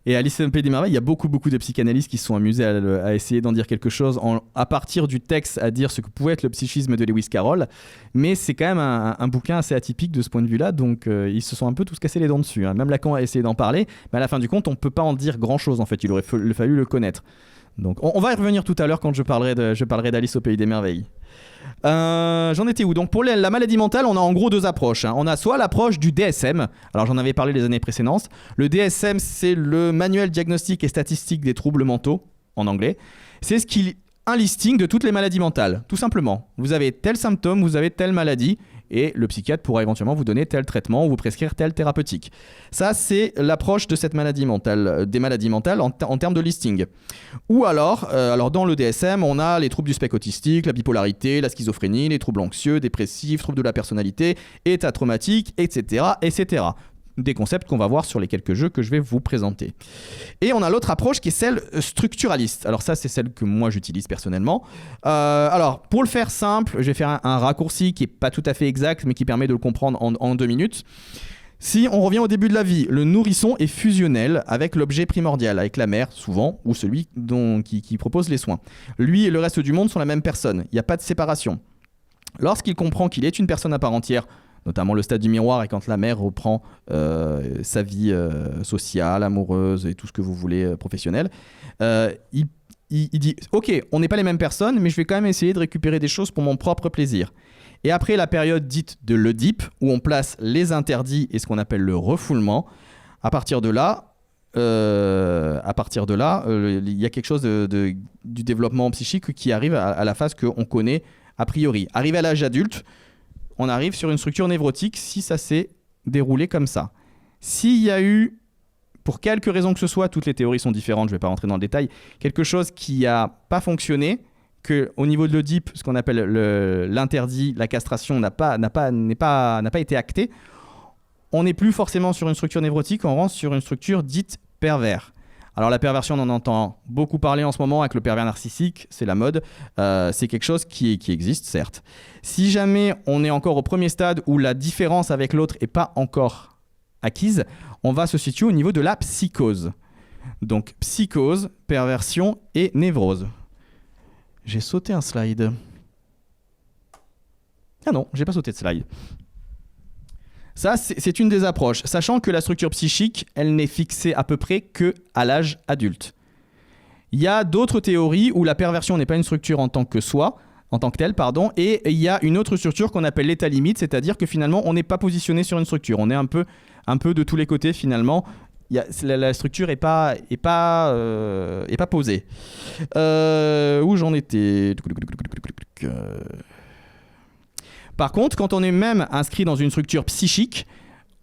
Et Alice au Pays des Merveilles, il y a beaucoup de psychanalystes qui se sont amusés à essayer d'en dire quelque chose à partir du texte, à dire ce que pouvait être le psychisme de Lewis Carroll. Mais c'est quand même un bouquin assez atypique de ce point de vue-là, donc ils se sont un peu tous cassés les dents dessus. Hein. Même Lacan a essayé d'en parler, mais à la fin du compte, on ne peut pas en dire grand-chose en fait. Il aurait fallu le connaître. Donc on va y revenir tout à l'heure quand je parlerai d'Alice au Pays des Merveilles. J'en étais où? Donc pour la maladie mentale, on a en gros deux approches. Hein. On a soit l'approche du DSM, alors j'en avais parlé les années précédentes. Le DSM, c'est le manuel diagnostique et statistique des troubles mentaux, en anglais. C'est un listing de toutes les maladies mentales, tout simplement. Vous avez tel symptôme, vous avez telle maladie, et le psychiatre pourra éventuellement vous donner tel traitement ou vous prescrire tel thérapeutique. Ça, c'est l'approche de cette maladie mentale, des maladies mentales en termes de listing. Ou alors dans le DSM, on a les troubles du spectre autistique, la bipolarité, la schizophrénie, les troubles anxieux, dépressifs, troubles de la personnalité, état traumatique, etc., etc. Des concepts qu'on va voir sur les quelques jeux que je vais vous présenter. Et on a l'autre approche qui est celle structuraliste. Alors ça, c'est celle que moi j'utilise personnellement. Alors, pour le faire simple, je vais faire un raccourci qui n'est pas tout à fait exact, mais qui permet de le comprendre en 2 minutes. Si on revient au début de la vie, le nourrisson est fusionnel avec l'objet primordial, avec la mère, souvent, ou celui qui propose les soins. Lui et le reste du monde sont la même personne. Il n'y a pas de séparation. Lorsqu'il comprend qu'il est une personne à part entière, notamment le stade du miroir et quand la mère reprend sa vie sociale, amoureuse et tout ce que vous voulez professionnelle, il dit « Ok, on n'est pas les mêmes personnes, mais je vais quand même essayer de récupérer des choses pour mon propre plaisir. » Et après la période dite de l'Oedipe, où on place les interdits et ce qu'on appelle le refoulement, à partir de là, il y a quelque chose du développement psychique qui arrive à la phase qu'on connaît a priori. Arrivé à l'âge adulte, on arrive sur une structure névrotique si ça s'est déroulé comme ça. S'il y a eu, pour quelque raison que ce soit, toutes les théories sont différentes, je ne vais pas rentrer dans le détail, quelque chose qui n'a pas fonctionné, qu'au niveau de l'Oedipe, ce qu'on appelle l'interdit, la castration n'a pas été acté, on n'est plus forcément sur une structure névrotique, on rentre sur une structure dite pervers. Alors la perversion, on en entend beaucoup parler en ce moment avec le pervers narcissique, c'est la mode, c'est quelque chose qui existe certes. Si jamais on est encore au premier stade où la différence avec l'autre n'est pas encore acquise, on va se situer au niveau de la psychose. Donc psychose, perversion et névrose. J'ai sauté un slide. Ah non, j'ai pas sauté de slide. Ça, c'est une des approches, sachant que la structure psychique, elle n'est fixée à peu près qu'à l'âge adulte. Il y a d'autres théories où la perversion n'est pas une structure en tant que telle, et il y a une autre structure qu'on appelle l'état limite, c'est-à-dire que finalement, on n'est pas positionné sur une structure, on est un peu de tous les côtés finalement. La structure est pas posée. Où j'en étais? Par contre, quand on est même inscrit dans une structure psychique,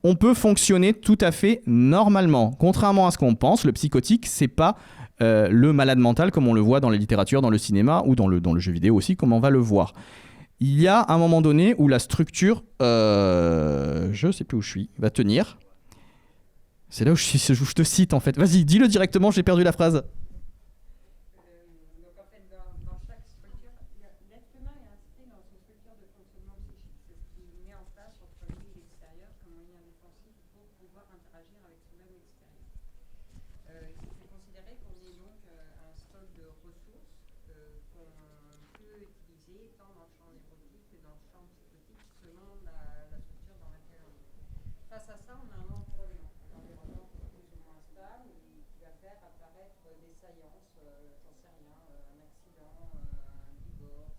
on peut fonctionner tout à fait normalement. Contrairement à ce qu'on pense, le psychotique, c'est pas le malade mental comme on le voit dans la littérature, dans le cinéma ou dans le jeu vidéo aussi, comme on va le voir. Il y a un moment donné où la structure, je sais plus où je suis, va tenir. C'est là où je te cite en fait. Vas-y, dis-le directement, j'ai perdu la phrase. Donc en fait, dans chaque structure, l'être humain est inscrit dans une structure de fonctionnement psychique. C'est ce qui met en place entre lui et l'extérieur comme moyen défensif pour pouvoir interagir avec ce même extérieur. Il faut considérer qu'on est donc un stock de ressources qu'on peut utiliser tant dans le champ névrotique que dans le champ psychotique selon la structure dans laquelle on est. Face à ça, on a un environnement plus ou moins stable qui va faire apparaître des saillances, j'en sais rien, un accident, un divorce,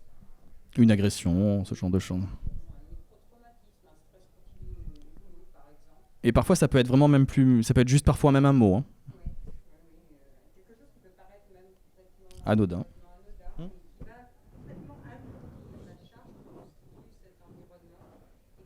Une agression, ce genre de choses. un micro-traumatisme, un stress continu du boulot par exemple. Et parfois, ça peut être vraiment même plus. Ça peut être juste parfois même un mot. Hein. Quelque chose qui peut paraître même complètement Anodin. anodin, mais qui va complètement alourdir la charge que constitue cet environnement et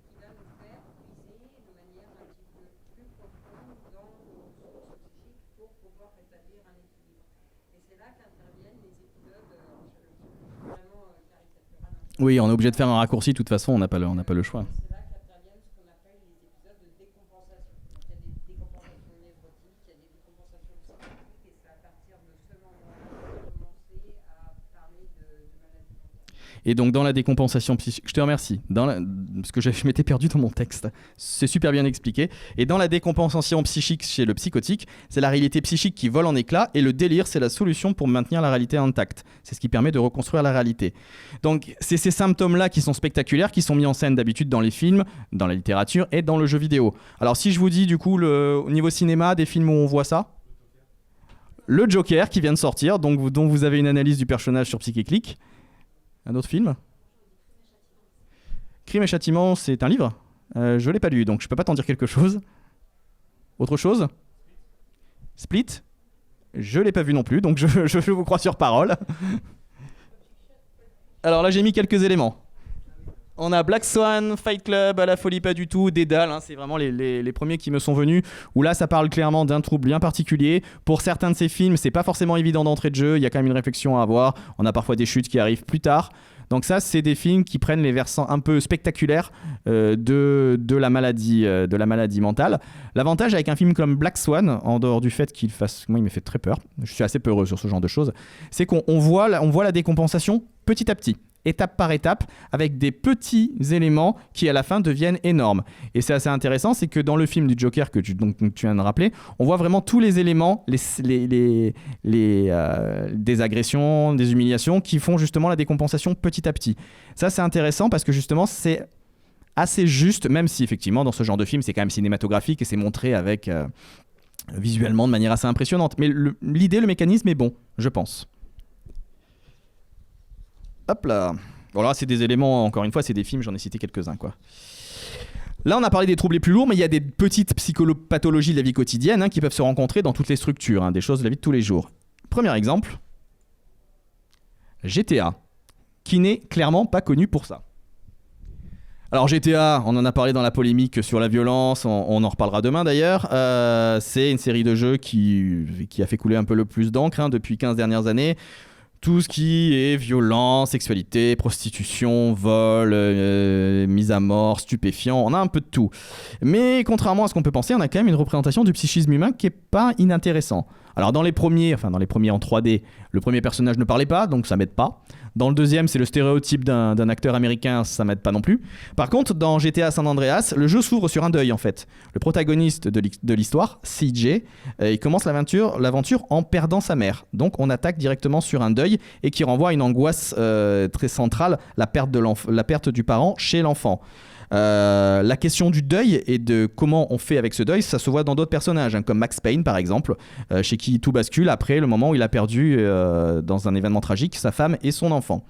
Oui, on est obligé de faire un raccourci, de toute façon, on n'a pas le choix. C'est là qu'interviennent ce qu'on appelle les épisodes de décompensation. Donc il y a des décompensations névrotiques, il y a des décompensations psychiatriques, et c'est à partir de ce moment-là qu'on va commencer à parler de maladie mentale. Et donc dans la décompensation psychique, je te remercie, parce que je m'étais perdu dans mon texte, c'est super bien expliqué. Et dans la décompensation psychique chez le psychotique, c'est la réalité psychique qui vole en éclats, et le délire, c'est la solution pour maintenir la réalité intacte. C'est ce qui permet de reconstruire la réalité. Donc c'est ces symptômes-là qui sont spectaculaires, qui sont mis en scène d'habitude dans les films, dans la littérature et dans le jeu vidéo. Alors si je vous dis du coup, au niveau cinéma, des films où on voit ça, le Joker qui vient de sortir, donc, dont vous avez une analyse du personnage sur Psyché-Click. Un autre film ? Crime et Châtiment, c'est un livre ? Je ne l'ai pas lu, donc je ne peux pas t'en dire quelque chose. Autre chose ? Split ? Je ne l'ai pas vu non plus, donc je vous crois sur parole. Alors là, j'ai mis quelques éléments. On a Black Swan, Fight Club, À la folie pas du tout, Dédale, hein, c'est vraiment les premiers qui me sont venus, où là ça parle clairement d'un trouble bien particulier. Pour certains de ces films, c'est pas forcément évident d'entrée de jeu, il y a quand même une réflexion à avoir, on a parfois des chutes qui arrivent plus tard. Donc ça, c'est des films qui prennent les versants un peu spectaculaires de la maladie mentale. L'avantage avec un film comme Black Swan, en dehors du fait qu'il fasse... Moi, il me fait très peur, je suis assez peureux sur ce genre de choses, c'est qu'on voit la décompensation petit à petit, étape par étape, avec des petits éléments qui à la fin deviennent énormes. Et c'est assez intéressant, c'est que dans le film du Joker que tu viens de rappeler, on voit vraiment tous les éléments, des agressions, des humiliations qui font justement la décompensation petit à petit. Ça c'est intéressant parce que justement c'est assez juste, même si effectivement dans ce genre de film c'est quand même cinématographique et c'est montré avec visuellement de manière assez impressionnante. Mais l'idée, le mécanisme est bon, je pense. Hop là. Bon là c'est des éléments, encore une fois c'est des films, j'en ai cité quelques-uns quoi. Là on a parlé des troubles les plus lourds, mais il y a des petites pathologies de la vie quotidienne qui peuvent se rencontrer dans toutes les structures, des choses de la vie de tous les jours. Premier exemple, GTA, qui n'est clairement pas connu pour ça. Alors GTA, on en a parlé dans la polémique sur la violence, on en reparlera demain d'ailleurs, c'est une série de jeux qui a fait couler un peu le plus d'encre depuis 15 dernières années. Tout ce qui est violence, sexualité, prostitution, vol, mise à mort, stupéfiant, on a un peu de tout. Mais contrairement à ce qu'on peut penser, on a quand même une représentation du psychisme humain qui est pas inintéressant. Alors dans les premiers en 3D, le premier personnage ne parlait pas, donc ça m'aide pas. Dans le deuxième, c'est le stéréotype d'un acteur américain, ça m'aide pas non plus. Par contre, dans GTA San Andreas, le jeu s'ouvre sur un deuil en fait. Le protagoniste de l'histoire, CJ, il commence l'aventure en perdant sa mère. Donc on attaque directement sur un deuil et qui renvoie à une angoisse très centrale, la perte du parent chez l'enfant. La question du deuil et de comment on fait avec ce deuil, ça se voit dans d'autres personnages, comme Max Payne par exemple, chez qui tout bascule après le moment où il a perdu dans un événement tragique sa femme et son enfant.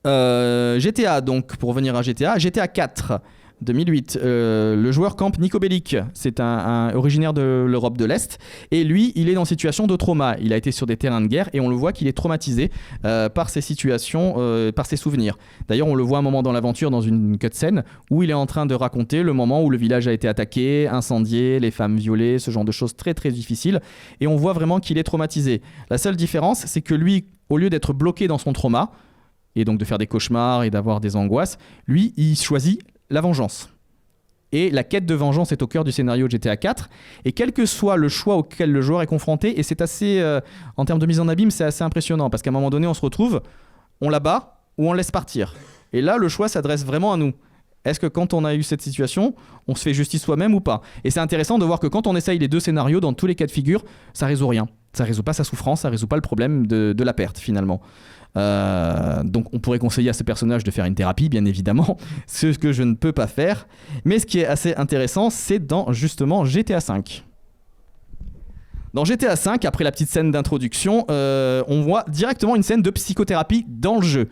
GTA, donc pour revenir à GTA 4 2008, le joueur campe Nico Bellic, c'est un originaire de l'Europe de l'Est, et lui, il est dans une situation de trauma. Il a été sur des terrains de guerre et on le voit qu'il est traumatisé par ces situations, par ses souvenirs. D'ailleurs, on le voit un moment dans l'aventure, dans une cutscene, où il est en train de raconter le moment où le village a été attaqué, incendié, les femmes violées, ce genre de choses très très difficiles, et on voit vraiment qu'il est traumatisé. La seule différence, c'est que lui, au lieu d'être bloqué dans son trauma, et donc de faire des cauchemars et d'avoir des angoisses, lui, il choisit la vengeance. Et la quête de vengeance est au cœur du scénario de GTA 4. Et quel que soit le choix auquel le joueur est confronté, et c'est assez, en termes de mise en abîme, c'est assez impressionnant, parce qu'à un moment donné, on se retrouve, on la bat ou on le laisse partir. Et là, le choix s'adresse vraiment à nous. Est-ce que quand on a eu cette situation, on se fait justice soi-même ou pas ? Et c'est intéressant de voir que quand on essaye les deux scénarios, dans tous les cas de figure, ça résout rien. Ça résout pas sa souffrance, ça résout pas le problème de la perte finalement. Donc on pourrait conseiller à ce personnage de faire une thérapie, bien évidemment, ce que je ne peux pas faire. Mais ce qui est assez intéressant, c'est dans justement GTA V. Dans GTA V, après la petite scène d'introduction, on voit directement une scène de psychothérapie dans le jeu.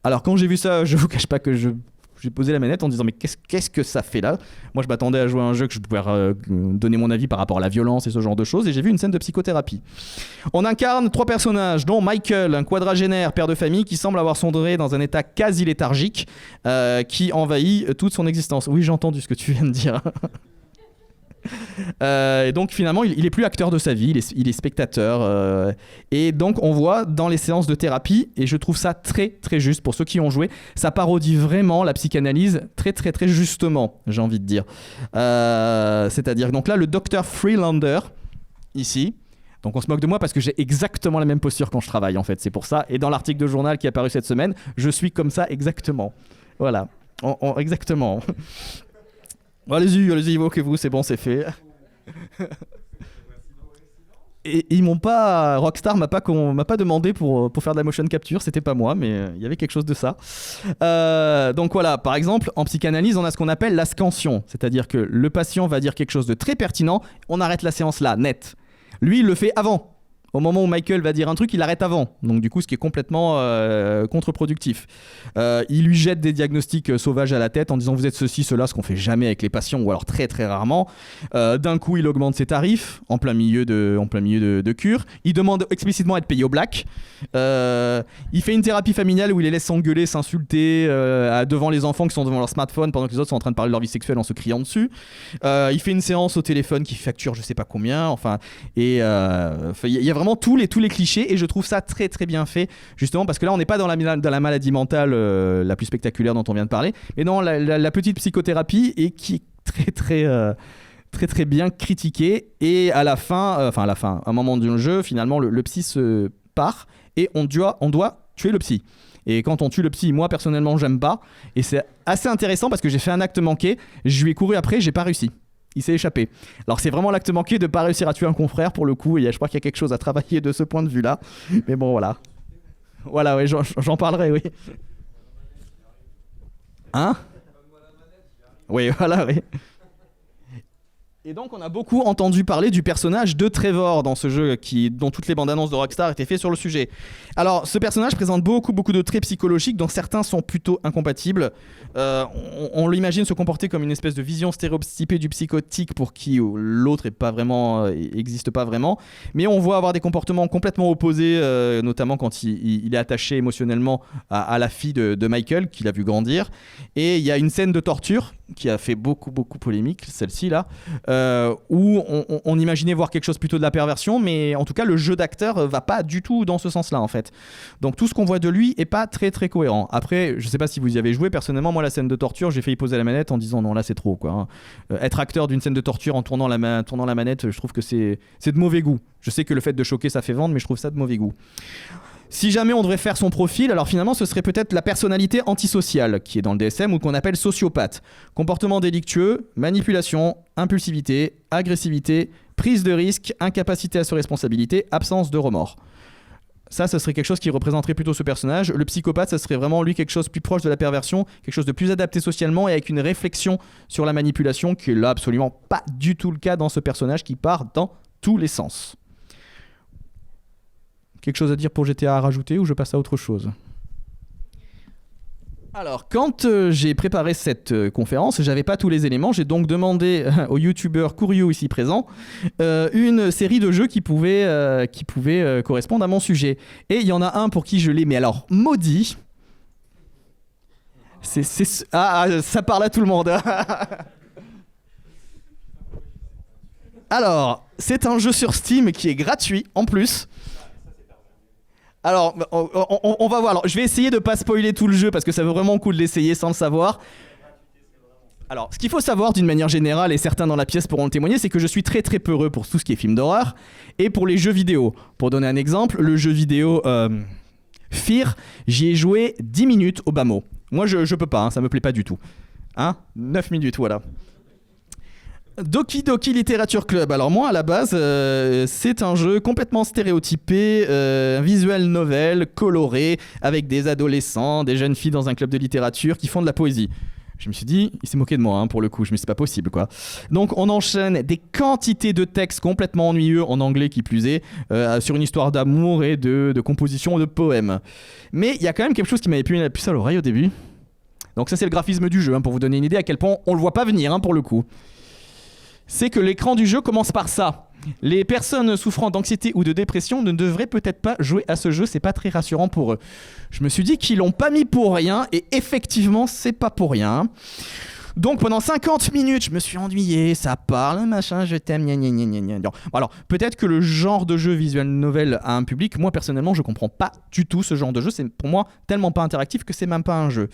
Alors quand j'ai vu ça, je vous cache pas que j'ai posé la manette en disant mais qu'est-ce que ça fait là ? Moi je m'attendais à jouer à un jeu que je pouvais donner mon avis par rapport à la violence et ce genre de choses, et j'ai vu une scène de psychothérapie. On incarne 3 personnages, dont Michael, un quadragénaire père de famille qui semble avoir sombré dans un état quasi léthargique qui envahit toute son existence. Oui, j'ai entendu ce que tu viens de dire. Et donc finalement, il est plus acteur de sa vie, il est spectateur. Et donc on voit dans les séances de thérapie, et je trouve ça très très juste pour ceux qui ont joué, ça parodie vraiment la psychanalyse très très très justement, j'ai envie de dire. C'est-à-dire donc là, le docteur Freelander, ici. Donc on se moque de moi parce que j'ai exactement la même posture quand je travaille en fait, c'est pour ça. Et dans l'article de journal qui est apparu cette semaine, je suis comme ça exactement. Voilà, exactement. Bon, allez-y, évoquez-vous, c'est bon, c'est fait. Et ils m'ont pas, Rockstar m'a pas demandé pour faire de la motion capture, c'était pas moi, mais il y avait quelque chose de ça. Donc voilà, par exemple, en psychanalyse, on a ce qu'on appelle la scansion, c'est-à-dire que le patient va dire quelque chose de très pertinent, on arrête la séance là, net. Lui, il le fait avant. Au moment où Michael va dire un truc, il l'arrête avant. Donc du coup, ce qui est complètement contre-productif. Il lui jette des diagnostics sauvages à la tête en disant vous êtes ceci, cela, ce qu'on fait jamais avec les patients, ou alors très très rarement. D'un coup, il augmente ses tarifs en plein milieu de cure. Il demande explicitement à être payé au black. Il fait une thérapie familiale où il les laisse s'engueuler, s'insulter devant les enfants qui sont devant leur smartphone pendant que les autres sont en train de parler de leur vie sexuelle en se criant dessus. Il fait une séance au téléphone qui facture je sais pas combien. Enfin, et il y a vraiment tous les clichés, et je trouve ça très très bien fait, justement parce que là on n'est pas dans la maladie mentale la plus spectaculaire dont on vient de parler, mais dans la petite psychothérapie, et qui est très très bien critiquée. Et à la fin, à un moment du jeu, finalement le psy se part et on doit tuer le psy. Et quand on tue le psy, moi personnellement j'aime pas, et c'est assez intéressant parce que j'ai fait un acte manqué, je lui ai couru après, j'ai pas réussi. Il s'est échappé. Alors c'est vraiment l'acte manqué de pas réussir à tuer un confrère pour le coup, et je crois qu'il y a quelque chose à travailler de ce point de vue là. Mais bon voilà. Voilà, ouais, j'en parlerai, oui. Hein ? Oui, voilà, oui. Et donc on a beaucoup entendu parler du personnage de Trevor dans ce jeu, dont toutes les bandes annonces de Rockstar étaient faites sur le sujet. Alors ce personnage présente beaucoup de traits psychologiques dont certains sont plutôt incompatibles. On l'imagine se comporter comme une espèce de vision stéréotypée du psychotique pour qui l'autre n'existe pas vraiment. Mais on voit avoir des comportements complètement opposés, notamment quand il est attaché émotionnellement à la fille de Michael, qu'il a vu grandir. Et il y a une scène de torture qui a fait beaucoup polémique, celle-ci là, où on imaginait voir quelque chose plutôt de la perversion, mais en tout cas le jeu d'acteur va pas du tout dans ce sens-là en fait. Donc tout ce qu'on voit de lui est pas très très cohérent. Après, je sais pas si vous y avez joué, personnellement moi la scène de torture, j'ai failli poser la manette en disant non là c'est trop quoi. Hein. Être acteur d'une scène de torture en tournant la manette, je trouve que c'est de mauvais goût. Je sais que le fait de choquer ça fait vendre, mais je trouve ça de mauvais goût. Si jamais on devrait faire son profil, alors finalement ce serait peut-être la personnalité antisociale qui est dans le DSM, ou qu'on appelle sociopathe. Comportement délictueux, manipulation, impulsivité, agressivité, prise de risque, incapacité à se responsabiliser, absence de remords. Ça serait quelque chose qui représenterait plutôt ce personnage. Le psychopathe, ça serait vraiment lui quelque chose de plus proche de la perversion, quelque chose de plus adapté socialement et avec une réflexion sur la manipulation qui est là absolument pas du tout le cas dans ce personnage qui part dans tous les sens. Quelque chose à dire pour GTA à rajouter, ou je passe à autre chose ? Alors, quand j'ai préparé cette conférence, j'avais pas tous les éléments. J'ai donc demandé au youtubeur Couriou ici présent une série de jeux qui pouvaient correspondre à mon sujet. Et il y en a un pour qui je l'ai, mais alors maudit. Ça parle à tout le monde. Alors, c'est un jeu sur Steam qui est gratuit en plus. Alors, on va voir. Alors, je vais essayer de pas spoiler tout le jeu parce que ça vaut vraiment le coup de l'essayer sans le savoir. Alors, ce qu'il faut savoir d'une manière générale, et certains dans la pièce pourront le témoigner, c'est que je suis très très peureux pour tout ce qui est film d'horreur et pour les jeux vidéo. Pour donner un exemple, le jeu vidéo Fear, j'y ai joué 10 minutes au bas mot. Moi, je peux pas, hein, ça me plaît pas du tout. 9 minutes, voilà. Doki Doki Literature Club. Alors moi à la base c'est un jeu complètement stéréotypé, un visual novel coloré avec des adolescents, des jeunes filles dans un club de littérature qui font de la poésie. Je me suis dit, il s'est moqué de moi pour le coup, je me suis dit, c'est pas possible quoi. Donc on enchaîne des quantités de textes complètement ennuyeux en anglais qui plus est, sur une histoire d'amour et de composition de poèmes. Mais il y a quand même quelque chose qui m'avait pu la puce à l'oreille au début. Donc ça c'est le graphisme du jeu, pour vous donner une idée à quel point on le voit pas venir pour le coup. C'est que l'écran du jeu commence par ça. Les personnes souffrant d'anxiété ou de dépression ne devraient peut-être pas jouer à ce jeu, c'est pas très rassurant pour eux. Je me suis dit qu'ils l'ont pas mis pour rien, et effectivement c'est pas pour rien. Donc pendant 50 minutes, je me suis ennuyé, ça parle, machin, je t'aime, gna gna gna gna gna. Bon, alors, peut-être que le genre de jeu visual novel a un public. Moi, personnellement, je comprends pas du tout ce genre de jeu. C'est pour moi tellement pas interactif que c'est même pas un jeu.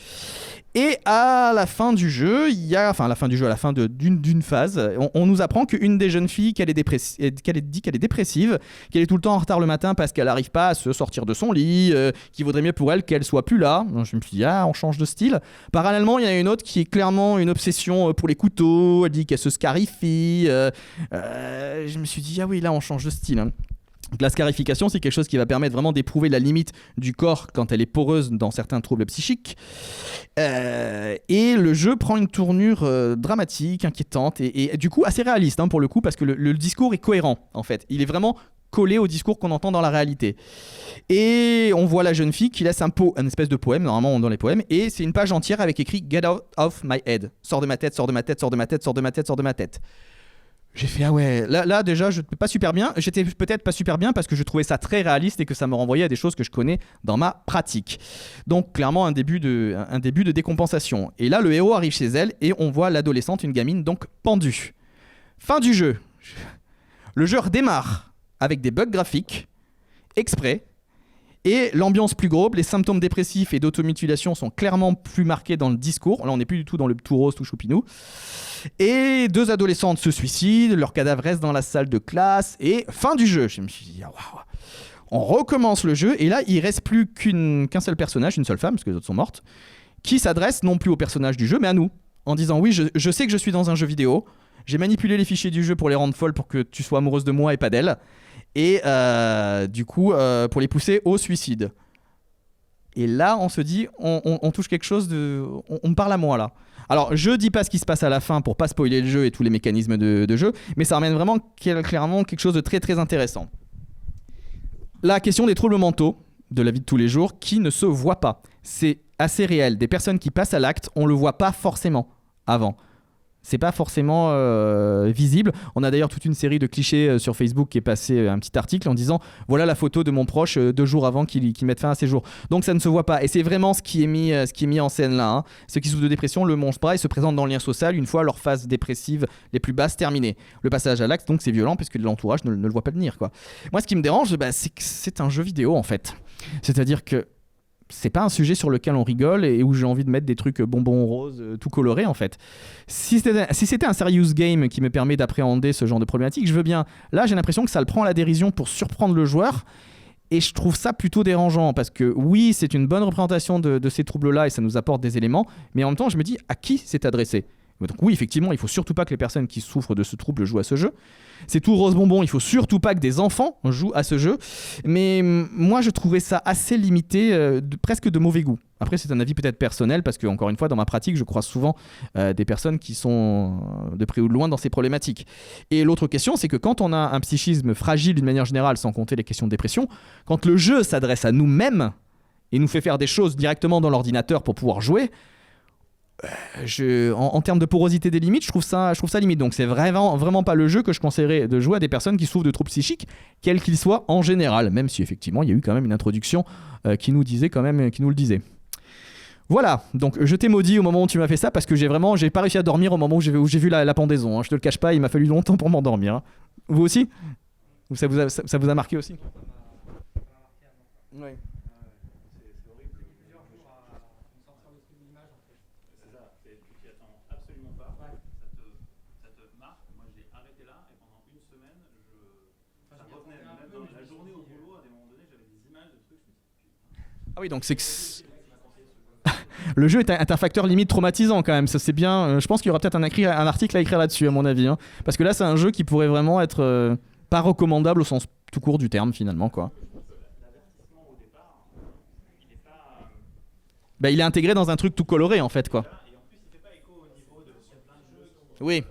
Et à la fin du jeu, à la fin d'une phase, on nous apprend qu'une des jeunes filles, qu'elle dit qu'elle est dépressive, qu'elle est tout le temps en retard le matin parce qu'elle n'arrive pas à se sortir de son lit, qu'il vaudrait mieux pour elle qu'elle soit plus là. Donc, je me suis dit, on change de style. Parallèlement, il y a une autre qui est clairement une obsession pour les couteaux, elle dit qu'elle se scarifie. Je me suis dit, oui, là, on change de style. Hein. Donc, la scarification, c'est quelque chose qui va permettre vraiment d'éprouver la limite du corps quand elle est poreuse dans certains troubles psychiques. Et le jeu prend une tournure dramatique, inquiétante et du coup assez réaliste pour le coup, parce que le discours est cohérent en fait. Il est vraiment collé au discours qu'on entend dans la réalité. Et on voit la jeune fille qui laisse un espèce de poème, normalement dans les poèmes, et c'est une page entière avec écrit « Get out of my head ». Sors de ma tête, sors de ma tête, sors de ma tête, sors de ma tête, sors de ma tête. J'ai fait là déjà je pas super bien. J'étais peut-être pas super bien parce que je trouvais ça très réaliste et que ça me renvoyait à des choses que je connais dans ma pratique. Donc clairement un début de décompensation. Et là le héros arrive chez elle et on voit l'adolescente, une gamine donc pendue. Fin du jeu. Le jeu redémarre avec des bugs graphiques exprès. Et l'ambiance plus grobe, les symptômes dépressifs et d'automutilation sont clairement plus marqués dans le discours. Là, on n'est plus du tout dans le tout rose, tout choupinou. Et 2 adolescentes se suicident, leur cadavre reste dans la salle de classe. Et fin du jeu. Je me suis dit, waouh. On recommence le jeu et là, il ne reste plus qu'un seul personnage, une seule femme, parce que les autres sont mortes, qui s'adresse non plus au personnage du jeu, mais à nous. En disant, oui, je sais que je suis dans un jeu vidéo. J'ai manipulé les fichiers du jeu pour les rendre folles pour que tu sois amoureuse de moi et pas d'elle. Et du coup, pour les pousser au suicide. Et là, on se dit, on touche quelque chose de... On me parle à moi, là. Alors, je dis pas ce qui se passe à la fin pour pas spoiler le jeu et tous les mécanismes de jeu, mais ça ramène vraiment clairement quelque chose de très très intéressant. La question des troubles mentaux de la vie de tous les jours qui ne se voient pas. C'est assez réel. Des personnes qui passent à l'acte, on le voit pas forcément avant. C'est pas forcément visible. On a d'ailleurs toute une série de clichés sur Facebook qui est passé un petit article en disant voilà la photo de mon proche 2 jours avant qu'il mette fin à ses jours. Donc ça ne se voit pas. Et c'est vraiment ce qui est mis en scène là. Hein. Ceux qui souffrent de dépression le mangent pas et se présentent dans le lien social une fois leur phase dépressive les plus basses terminée. Le passage à l'acte, donc c'est violent puisque l'entourage ne le voit pas venir. Quoi. Moi ce qui me dérange, c'est que c'est un jeu vidéo en fait. C'est-à-dire que c'est pas un sujet sur lequel on rigole et où j'ai envie de mettre des trucs bonbons roses tout colorés en fait. Si c'était un serious game qui me permet d'appréhender ce genre de problématique, je veux bien. Là, j'ai l'impression que ça le prend à la dérision pour surprendre le joueur et je trouve ça plutôt dérangeant parce que oui, c'est une bonne représentation de ces troubles-là et ça nous apporte des éléments, mais en même temps, je me dis à qui c'est adressé. Donc oui, effectivement, il faut surtout pas que les personnes qui souffrent de ce trouble jouent à ce jeu. C'est tout rose bonbon, il faut surtout pas que des enfants jouent à ce jeu. Mais moi, je trouvais ça assez limité, presque de mauvais goût. Après, c'est un avis peut-être personnel, parce que, encore une fois, dans ma pratique, je croise souvent des personnes qui sont de près ou de loin dans ces problématiques. Et l'autre question, c'est que quand on a un psychisme fragile d'une manière générale, sans compter les questions de dépression, quand le jeu s'adresse à nous-mêmes et nous fait faire des choses directement dans l'ordinateur pour pouvoir jouer, en termes de porosité des limites, je trouve ça limite. Donc c'est vraiment pas le jeu que je conseillerais de jouer à des personnes qui souffrent de troubles psychiques, quels qu'ils soient en général, même si effectivement il y a eu quand même une introduction qui nous le disait. Voilà, donc je t'ai maudit au moment où tu m'as fait ça parce que j'ai pas réussi à dormir au moment où j'ai vu la pendaison. Hein. Je te le cache pas, il m'a fallu longtemps pour m'endormir. Hein. Vous aussi ? Ou ça vous a marqué aussi ? Oui. Ah oui, donc c'est que le jeu est un facteur limite traumatisant quand même. Ça c'est bien. Je pense qu'il y aura peut-être un article à écrire là-dessus à mon avis, hein. Parce que là c'est un jeu qui pourrait vraiment être pas recommandable au sens tout court du terme finalement quoi. Bah, il est intégré dans un truc tout coloré en fait quoi. Oui.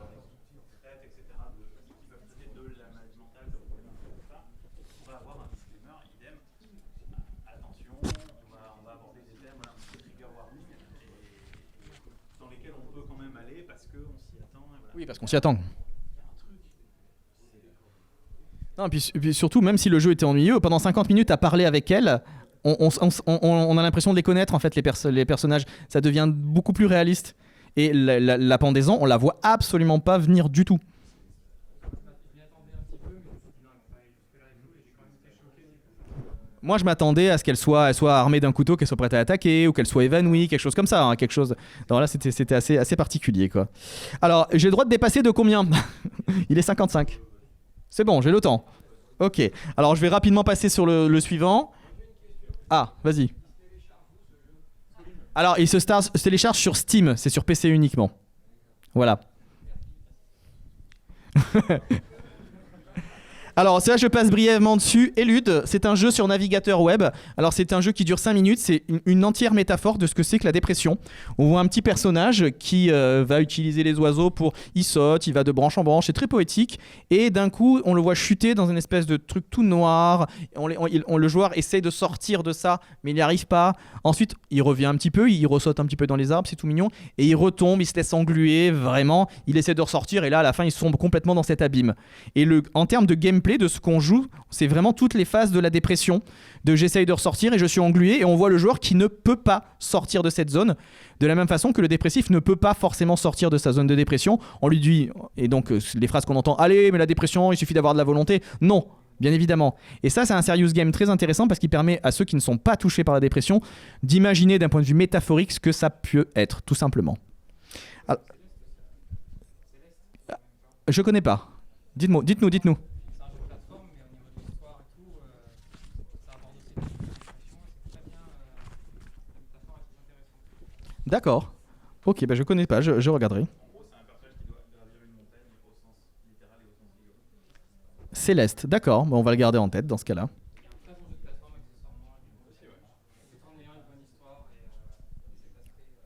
Oui, parce qu'on s'y attend. Non, puis surtout, même si le jeu était ennuyeux, pendant 50 minutes à parler avec elle, on a l'impression de les connaître, en fait, les personnages. Ça devient beaucoup plus réaliste. Et la pendaison, on la voit absolument pas venir du tout. Moi, je m'attendais à ce qu'elle soit armée d'un couteau, qu'elle soit prête à attaquer, ou qu'elle soit évanouie, quelque chose comme ça. Hein, quelque chose. Non, là, c'était assez particulier, quoi. Alors, j'ai le droit de dépasser de combien? Il est 55. C'est bon, j'ai le temps. Ok. Alors, je vais rapidement passer sur le suivant. Ah, vas-y. Alors, il se télécharge sur Steam. C'est sur PC uniquement. Voilà. Alors, ça, je passe brièvement dessus. Elude, c'est un jeu sur navigateur web. Alors, c'est un jeu qui dure 5 minutes. C'est une entière métaphore de ce que c'est que la dépression. On voit un petit personnage qui va utiliser les oiseaux pour... Il saute, il va de branche en branche. C'est très poétique. Et d'un coup, on le voit chuter dans une espèce de truc tout noir. Le joueur essaie de sortir de ça, mais il n'y arrive pas. Ensuite, il revient un petit peu. Il ressaute un petit peu dans les arbres. C'est tout mignon. Et il retombe, il se laisse engluer. Vraiment, il essaie de ressortir. Et là, à la fin, il sombre complètement dans cet abîme. Et en termes de gameplay, de ce qu'on joue, c'est vraiment toutes les phases de la dépression, de j'essaye de ressortir et je suis englué, et on voit le joueur qui ne peut pas sortir de cette zone, de la même façon que le dépressif ne peut pas forcément sortir de sa zone de dépression. On lui dit, et donc les phrases qu'on entend, allez, mais la dépression, il suffit d'avoir de la volonté. Non, bien évidemment. Et ça, c'est un serious game très intéressant parce qu'il permet à ceux qui ne sont pas touchés par la dépression d'imaginer d'un point de vue métaphorique ce que ça peut être, tout simplement. Alors, je connais pas. Dites-nous. D'accord. Ok, bah je connais pas, je regarderai. Céleste, d'accord, bah on va le garder en tête dans ce cas-là.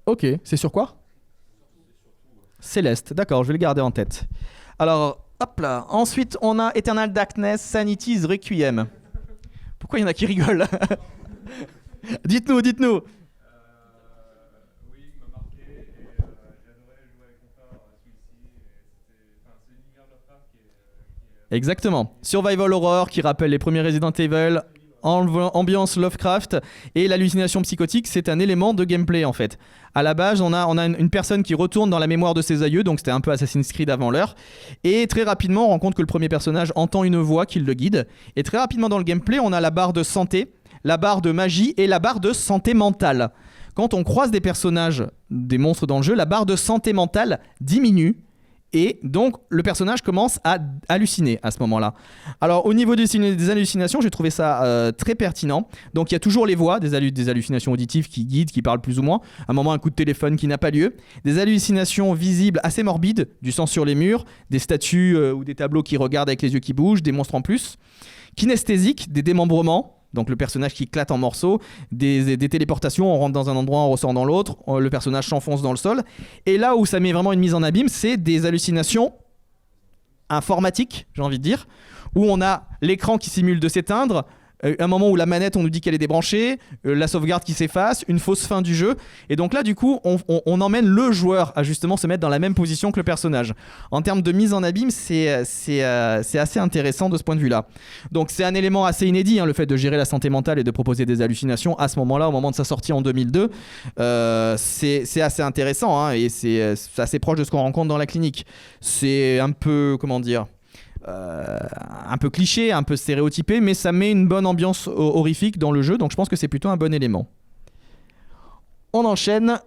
Ok, c'est sur quoi? Céleste, d'accord, je vais le garder en tête. Alors, hop là. Ensuite, on a Eternal Darkness, Sanity's Requiem. Pourquoi il y en a qui rigolent? Dites-nous. Oui, il m'a marqué et j'adorais jouer avec mon frère celui-ci. C'est une univers Lovecraft qui est Exactement. Survival Horror qui rappelle les premiers Resident Evil, ambiance Lovecraft, et l'hallucination psychotique, c'est un élément de gameplay en fait. À la base, on a une personne qui retourne dans la mémoire de ses aïeux, donc c'était un peu Assassin's Creed avant l'heure, et très rapidement on rend compte que le premier personnage entend une voix qui le guide, et très rapidement dans le gameplay on a la barre de santé, la barre de magie et la barre de santé mentale. Quand on croise des personnages, des monstres dans le jeu, la barre de santé mentale diminue. Et donc, le personnage commence à halluciner à ce moment-là. Alors, au niveau des hallucinations, j'ai trouvé ça très pertinent. Donc, il y a toujours les voix, des hallucinations auditives qui guident, qui parlent plus ou moins. À un moment, un coup de téléphone qui n'a pas lieu. Des hallucinations visibles assez morbides, du sang sur les murs, des statues ou des tableaux qui regardent avec les yeux qui bougent, des monstres en plus. Kinesthésiques, des démembrements. Donc le personnage qui éclate en morceaux, des téléportations, on rentre dans un endroit, on ressort dans l'autre, le personnage s'enfonce dans le sol. Et là où ça met vraiment une mise en abîme, c'est des hallucinations informatiques, j'ai envie de dire, où on a l'écran qui simule de s'éteindre, un moment où la manette on nous dit qu'elle est débranchée, la sauvegarde qui s'efface, une fausse fin du jeu, et donc là du coup on emmène le joueur à justement se mettre dans la même position que le personnage. En termes de mise en abîme, c'est assez intéressant de ce point de vue là. Donc c'est un élément assez inédit, hein, le fait de gérer la santé mentale et de proposer des hallucinations à ce moment là, au moment de sa sortie en 2002, c'est assez intéressant, hein, et c'est assez proche de ce qu'on rencontre dans la clinique. C'est un peu, comment dire, un peu cliché, un peu stéréotypé, mais ça met une bonne ambiance horrifique dans le jeu, donc je pense que c'est plutôt un bon élément. On enchaîne.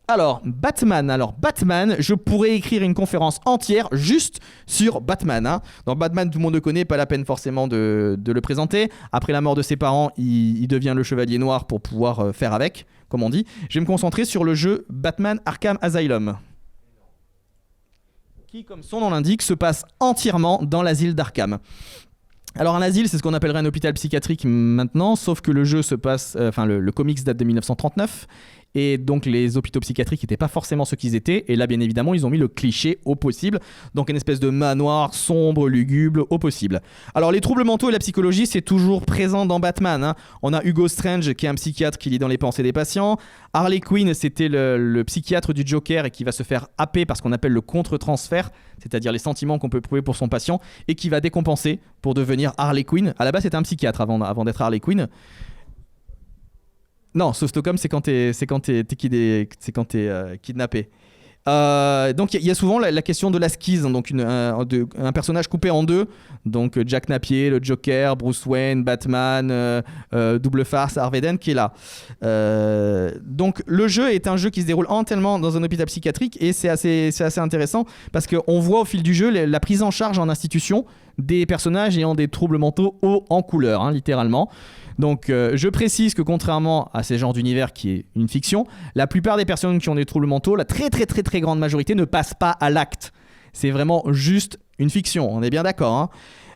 Alors Batman, je pourrais écrire une conférence entière juste sur Batman, hein. Dans Batman, tout le monde le connaît, pas la peine forcément de le présenter. Après la mort de ses parents, il devient le Chevalier Noir pour pouvoir faire avec, comme on dit. Je vais me concentrer sur le jeu Batman Arkham Asylum, qui, comme son nom l'indique, se passe entièrement dans l'asile d'Arkham. Alors un asile, c'est ce qu'on appellerait un hôpital psychiatrique maintenant, sauf que le jeu se passe, le comics date de 1939, et donc les hôpitaux psychiatriques n'étaient pas forcément ce qu'ils étaient, et là bien évidemment ils ont mis le cliché au possible, donc une espèce de manoir sombre, lugubre au possible. Alors les troubles mentaux et la psychologie, c'est toujours présent dans Batman, hein. On a Hugo Strange qui est un psychiatre qui lit dans les pensées des patients, Harley Quinn c'était le psychiatre du Joker et qui va se faire happer par ce qu'on appelle le contre-transfert, c'est-à-dire les sentiments qu'on peut éprouver pour son patient, et qui va décompenser pour devenir Harley Quinn. À la base c'était un psychiatre avant d'être Harley Quinn. Non, sous Stockholm, c'est quand t'es kidnappé. Donc il y a souvent la question de la skise, hein, donc un personnage coupé en deux, donc Jack Napier, le Joker, Bruce Wayne, Batman, Double Farce, Harvey Dent qui est là. Donc le jeu est un jeu qui se déroule entièrement dans un hôpital psychiatrique et c'est assez intéressant parce qu'on voit au fil du jeu la prise en charge en institution des personnages ayant des troubles mentaux hauts en couleur, hein, littéralement. Donc je précise que contrairement à ces genres d'univers qui est une fiction, la plupart des personnes qui ont des troubles mentaux, la très très très très grande majorité ne passent pas à l'acte. C'est vraiment juste une fiction, on est bien d'accord, hein.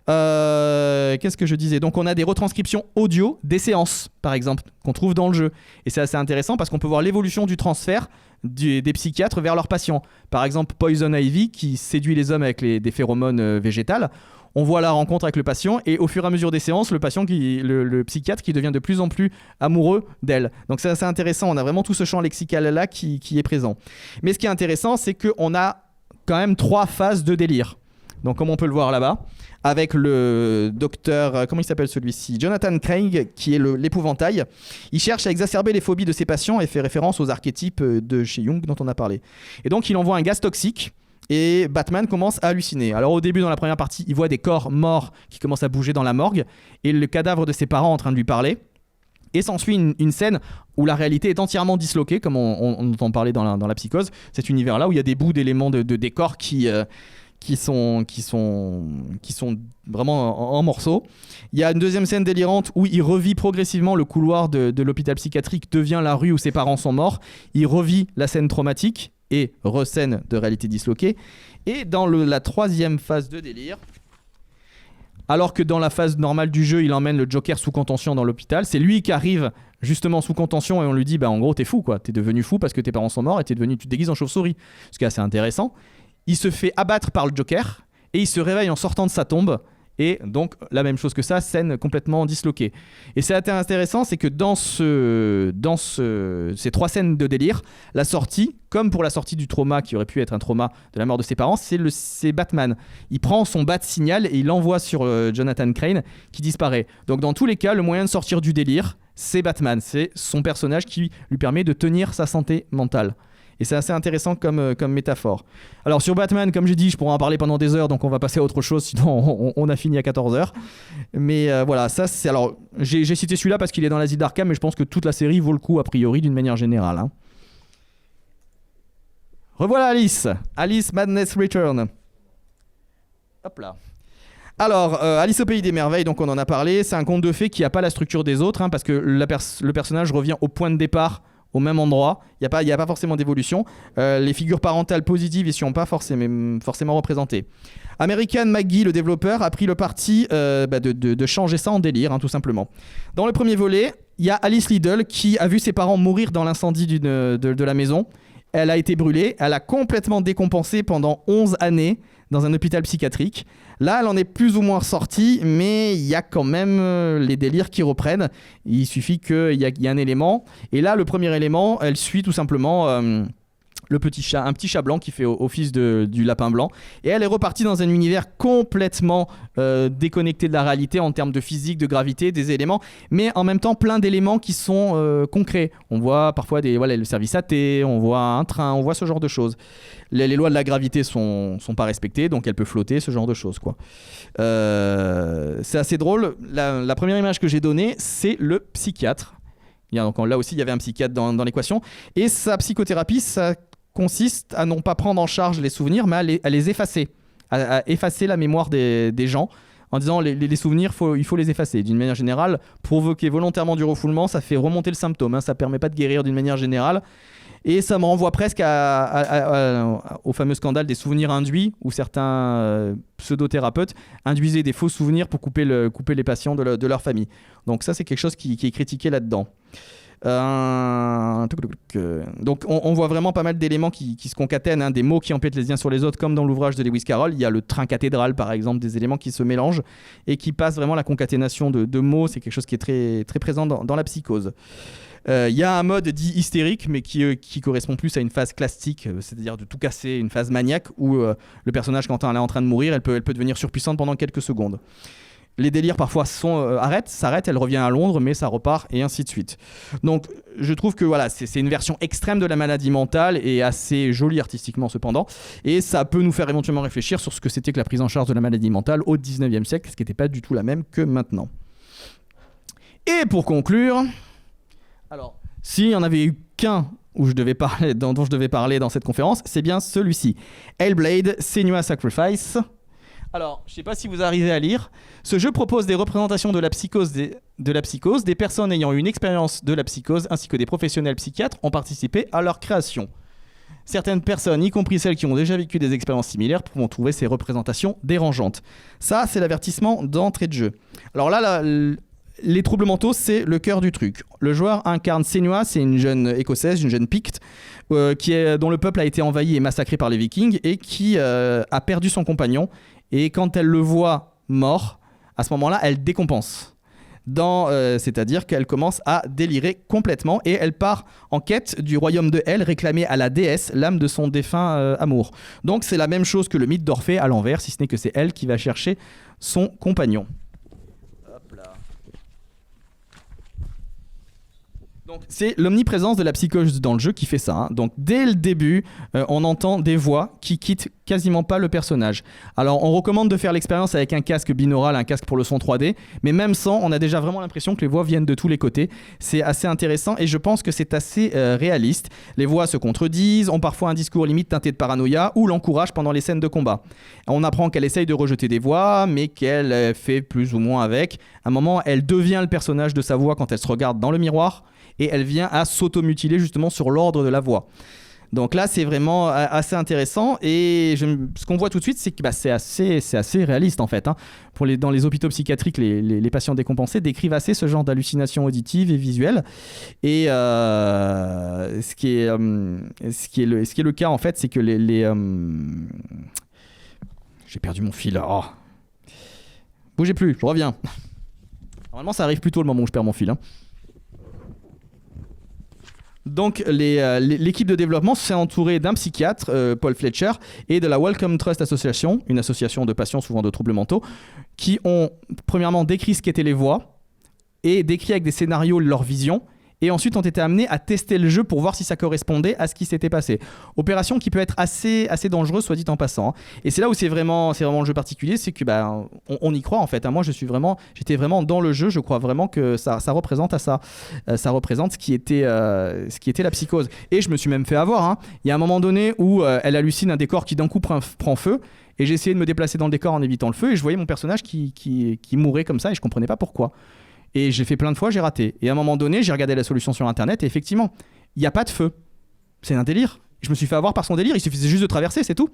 Qu'est-ce que je disais? Donc on a des retranscriptions audio des séances, par exemple, qu'on trouve dans le jeu. Et c'est assez intéressant parce qu'on peut voir l'évolution du transfert des psychiatres vers leurs patients. Par exemple, Poison Ivy qui séduit les hommes avec des phéromones végétales. On voit la rencontre avec le patient et au fur et à mesure des séances, le psychiatre qui devient de plus en plus amoureux d'elle. Donc c'est assez intéressant, on a vraiment tout ce champ lexical là qui est présent. Mais ce qui est intéressant, c'est qu'on a quand même 3 phases de délire. Donc comme on peut le voir là-bas, avec le docteur, comment il s'appelle celui-ci, Jonathan Craig, qui est l'épouvantail. Il cherche à exacerber les phobies de ses patients et fait référence aux archétypes de chez Jung dont on a parlé. Et donc il envoie un gaz toxique. Et Batman commence à halluciner. Alors au début, dans la première partie, il voit des corps morts qui commencent à bouger dans la morgue et le cadavre de ses parents en train de lui parler. Et s'ensuit une scène où la réalité est entièrement disloquée, comme on entend parler dans la psychose. Cet univers-là où il y a des bouts d'éléments de décors qui sont vraiment en morceaux. Il y a une deuxième scène délirante où il revit progressivement le couloir de l'hôpital psychiatrique, devient la rue où ses parents sont morts. Il revit la scène traumatique et rescène de réalité disloquée. Et dans la troisième phase de délire, alors que dans la phase normale du jeu, il emmène le Joker sous contention dans l'hôpital, c'est lui qui arrive justement sous contention et on lui dit en gros t'es fou quoi, t'es devenu fou parce que tes parents sont morts et tu te déguises en chauve-souris. Ce qui est assez intéressant. Il se fait abattre par le Joker et il se réveille en sortant de sa tombe. Et donc la même chose que ça, scène complètement disloquée. Et c'est assez intéressant, c'est que dans ces 3 scènes de délire, la sortie, comme pour la sortie du trauma qui aurait pu être un trauma de la mort de ses parents, c'est Batman. Il prend son bat signal et il l'envoie sur Jonathan Crane qui disparaît. Donc dans tous les cas, le moyen de sortir du délire, c'est Batman. C'est son personnage qui lui permet de tenir sa santé mentale. Et c'est assez intéressant comme métaphore. Alors sur Batman, comme j'ai dit, je pourrais en parler pendant des heures, donc on va passer à autre chose, sinon on a fini à 14h. Mais voilà, ça c'est... Alors, j'ai cité celui-là parce qu'il est dans l'Asile d'Arkham, mais je pense que toute la série vaut le coup, a priori, d'une manière générale. Hein. Revoilà Alice. Alice Madness Return. Hop là. Alors, Alice au Pays des Merveilles, donc on en a parlé, c'est un conte de fées qui n'a pas la structure des autres, hein, parce que le personnage revient au point de départ, au même endroit, il n'y a pas forcément d'évolution. Les figures parentales positives ne sont pas forcément représentées. American McGee, le développeur, a pris le parti de changer ça en délire, hein, tout simplement. Dans le premier volet, il y a Alice Liddell qui a vu ses parents mourir dans l'incendie de la maison. Elle a été brûlée, elle a complètement décompensé pendant 11 années dans un hôpital psychiatrique. Là, elle en est plus ou moins sortie, mais il y a quand même les délires qui reprennent. Il suffit qu'il y ait un élément. Et là, le premier élément, elle suit tout simplement un petit chat blanc qui fait office du lapin blanc. Et elle est repartie dans un univers complètement déconnecté de la réalité en termes de physique, de gravité, des éléments, mais en même temps plein d'éléments qui sont concrets. On voit parfois le service AT, on voit un train, on voit ce genre de choses. Les lois de la gravité sont pas respectées, donc elle peut flotter, ce genre de choses, quoi. C'est assez drôle. La première image que j'ai donnée, c'est le psychiatre. Donc là aussi, il y avait un psychiatre dans l'équation. Et sa psychothérapie, ça consiste à non pas prendre en charge les souvenirs, mais à les effacer. À effacer la mémoire des gens en disant les souvenirs, il faut les effacer. D'une manière générale, provoquer volontairement du refoulement, ça fait remonter le symptôme. Hein, ça ne permet pas de guérir d'une manière générale. Et ça me renvoie presque au fameux scandale des souvenirs induits, où certains pseudothérapeutes induisaient des faux souvenirs pour couper les patients de leur famille. Donc ça, c'est quelque chose qui est critiqué là-dedans. Donc on voit vraiment pas mal d'éléments qui se concatènent, hein, des mots qui empiètent les uns sur les autres, comme dans l'ouvrage de Lewis Carroll. Il y a le train cathédrale, par exemple, des éléments qui se mélangent et qui passent vraiment la concaténation de mots. C'est quelque chose qui est très, très présent dans la psychose. Il y a un mode dit hystérique, mais qui correspond plus à une phase classique, c'est-à-dire de tout casser, une phase maniaque où le personnage, quand elle est en train de mourir, elle peut devenir surpuissante pendant quelques secondes. les délires parfois s'arrêtent, elle revient à Londres, mais ça repart et ainsi de suite. Donc je trouve que voilà, c'est une version extrême de la maladie mentale et assez jolie artistiquement cependant. Et ça peut nous faire éventuellement réfléchir sur ce que c'était que la prise en charge de la maladie mentale au 19e siècle, ce qui n'était pas du tout la même que maintenant. Et pour conclure, alors s'il y en avait eu qu'un dont je devais parler dans cette conférence, c'est bien celui-ci. Hellblade, Senua's Sacrifice. Alors, je ne sais pas si vous arrivez à lire. Ce jeu propose des représentations de la psychose, des personnes ayant eu une expérience de la psychose, ainsi que des professionnels psychiatres ont participé à leur création. Certaines personnes, y compris celles qui ont déjà vécu des expériences similaires, pourront trouver ces représentations dérangeantes. Ça, c'est l'avertissement d'entrée de jeu. Alors là, les troubles mentaux, c'est le cœur du truc. Le joueur incarne Senua, c'est une jeune écossaise, une jeune picte, dont le peuple a été envahi et massacré par les Vikings et qui a perdu son compagnon. Et quand elle le voit mort, à ce moment-là, elle décompense. C'est-à-dire qu'elle commence à délirer complètement et elle part en quête du royaume de Hel, réclamer à la déesse l'âme de son défunt amour. Donc c'est la même chose que le mythe d'Orphée à l'envers, si ce n'est que c'est elle qui va chercher son compagnon. Hop là. Donc, c'est l'omniprésence de la psychose dans le jeu qui fait ça. Hein. Donc dès le début, on entend des voix qui quittent quasiment pas le personnage. Alors on recommande de faire l'expérience avec un casque binaural, un casque pour le son 3D, mais même sans, on a déjà vraiment l'impression que les voix viennent de tous les côtés. C'est assez intéressant et je pense que c'est assez réaliste. Les voix se contredisent, ont parfois un discours limite teinté de paranoïa ou l'encouragent pendant les scènes de combat. On apprend qu'elle essaye de rejeter des voix, mais qu'elle fait plus ou moins avec. À un moment, elle devient le personnage de sa voix quand elle se regarde dans le miroir et elle vient à s'automutiler justement sur l'ordre de la voix. Donc là, c'est vraiment assez intéressant et ce qu'on voit tout de suite, c'est que c'est assez réaliste en fait. Hein. Dans les hôpitaux psychiatriques, les patients décompensés décrivent assez ce genre d'hallucinations auditives et visuelles. Et ce qui est le cas en fait, c'est que j'ai perdu mon fil. Oh. Bougez plus, je reviens. Normalement, ça arrive plus tôt le moment où je perds mon fil. Hein. Donc l'équipe de développement s'est entourée d'un psychiatre, Paul Fletcher, et de la Wellcome Trust Association, une association de patients souvent de troubles mentaux, qui ont premièrement décrit ce qu'étaient les voix et décrit avec des scénarios leur vision, et ensuite ont été amenés à tester le jeu pour voir si ça correspondait à ce qui s'était passé. Opération qui peut être assez dangereuse, soit dit en passant. Hein. Et c'est là où c'est vraiment le jeu particulier, c'est que on y croit en fait. Hein. Moi, j'étais vraiment dans le jeu. Je crois vraiment que ça représente à ça. Ça représente ce qui était la psychose. Et je me suis même fait avoir. Hein. Il y a un moment donné où elle hallucine un décor qui d'un coup prend feu. Et j'ai essayé de me déplacer dans le décor en évitant le feu. Et je voyais mon personnage qui mourait comme ça et je comprenais pas pourquoi. Et j'ai fait plein de fois, j'ai raté. Et à un moment donné, j'ai regardé la solution sur internet et effectivement, il n'y a pas de feu. C'est un délire. Je me suis fait avoir par son délire, il suffisait juste de traverser, c'est tout.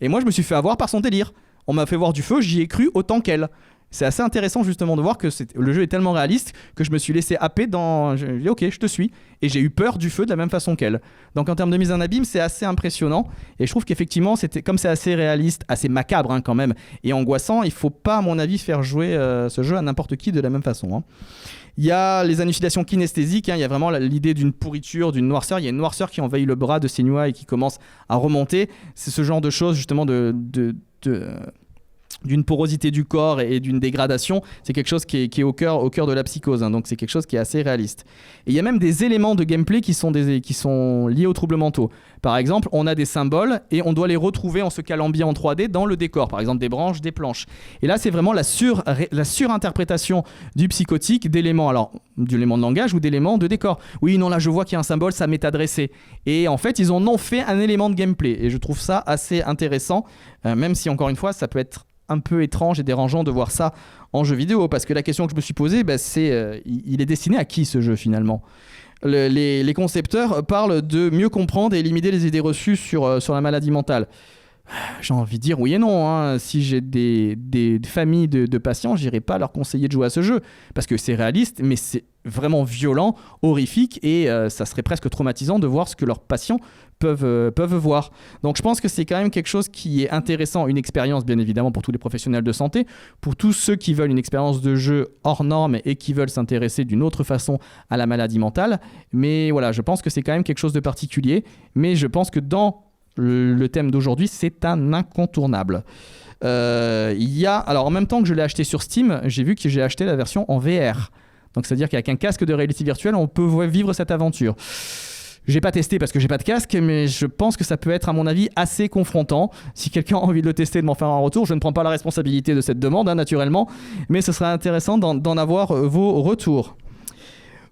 Et moi, je me suis fait avoir par son délire. On m'a fait voir du feu, j'y ai cru autant qu'elle. C'est assez intéressant justement de voir que le jeu est tellement réaliste que je me suis laissé happer j'ai dit ok, je te suis. Et j'ai eu peur du feu de la même façon qu'elle. Donc en termes de mise en abîme, c'est assez impressionnant. Et je trouve qu'effectivement, comme c'est assez réaliste, assez macabre hein, quand même, et angoissant, il ne faut pas à mon avis faire jouer ce jeu à n'importe qui de la même façon. Hein. Il y a les hallucinations kinesthésiques, hein, il y a vraiment l'idée d'une pourriture, d'une noirceur. Il y a une noirceur qui envahit le bras de Senua et qui commence à remonter. C'est ce genre de choses justement d'une porosité du corps et d'une dégradation, c'est quelque chose qui est au cœur de la psychose, hein, donc c'est quelque chose qui est assez réaliste. Et il y a même des éléments de gameplay qui sont liés aux troubles mentaux. Par exemple, on a des symboles et on doit les retrouver en se calant bien en 3D dans le décor, par exemple des branches, des planches. Et là, c'est vraiment la surinterprétation du psychotique d'éléments, alors d'éléments de langage ou d'éléments de décor. Oui, non, là je vois qu'il y a un symbole, ça m'est adressé. Et en fait, ils en ont fait un élément de gameplay. Et je trouve ça assez intéressant, même si encore une fois, ça peut être un peu étrange et dérangeant de voir ça en jeu vidéo, parce que la question que je me suis posée, c'est il est destiné à qui ce jeu finalement ? Les concepteurs parlent de mieux comprendre et éliminer les idées reçues sur la maladie mentale. J'ai envie de dire oui et non. Hein. Si j'ai des familles de patients, j'irai pas leur conseiller de jouer à ce jeu parce que c'est réaliste, mais c'est vraiment violent, horrifique et ça serait presque traumatisant de voir ce que leurs patients peuvent voir. Donc je pense que c'est quand même quelque chose qui est intéressant, une expérience bien évidemment pour tous les professionnels de santé, pour tous ceux qui veulent une expérience de jeu hors norme et qui veulent s'intéresser d'une autre façon à la maladie mentale. Mais voilà, je pense que c'est quand même quelque chose de particulier, mais je pense que dans le thème d'aujourd'hui, c'est un incontournable. Alors en même temps que je l'ai acheté sur Steam, j'ai vu que j'ai acheté la version en VR. Donc c'est-à-dire qu'avec un casque de réalité virtuelle, on peut vivre cette aventure. J'ai pas testé parce que j'ai pas de casque, mais je pense que ça peut être, à mon avis, assez confrontant. Si quelqu'un a envie de le tester et de m'en faire un retour, je ne prends pas la responsabilité de cette demande, naturellement, mais ce serait intéressant d'en avoir vos retours.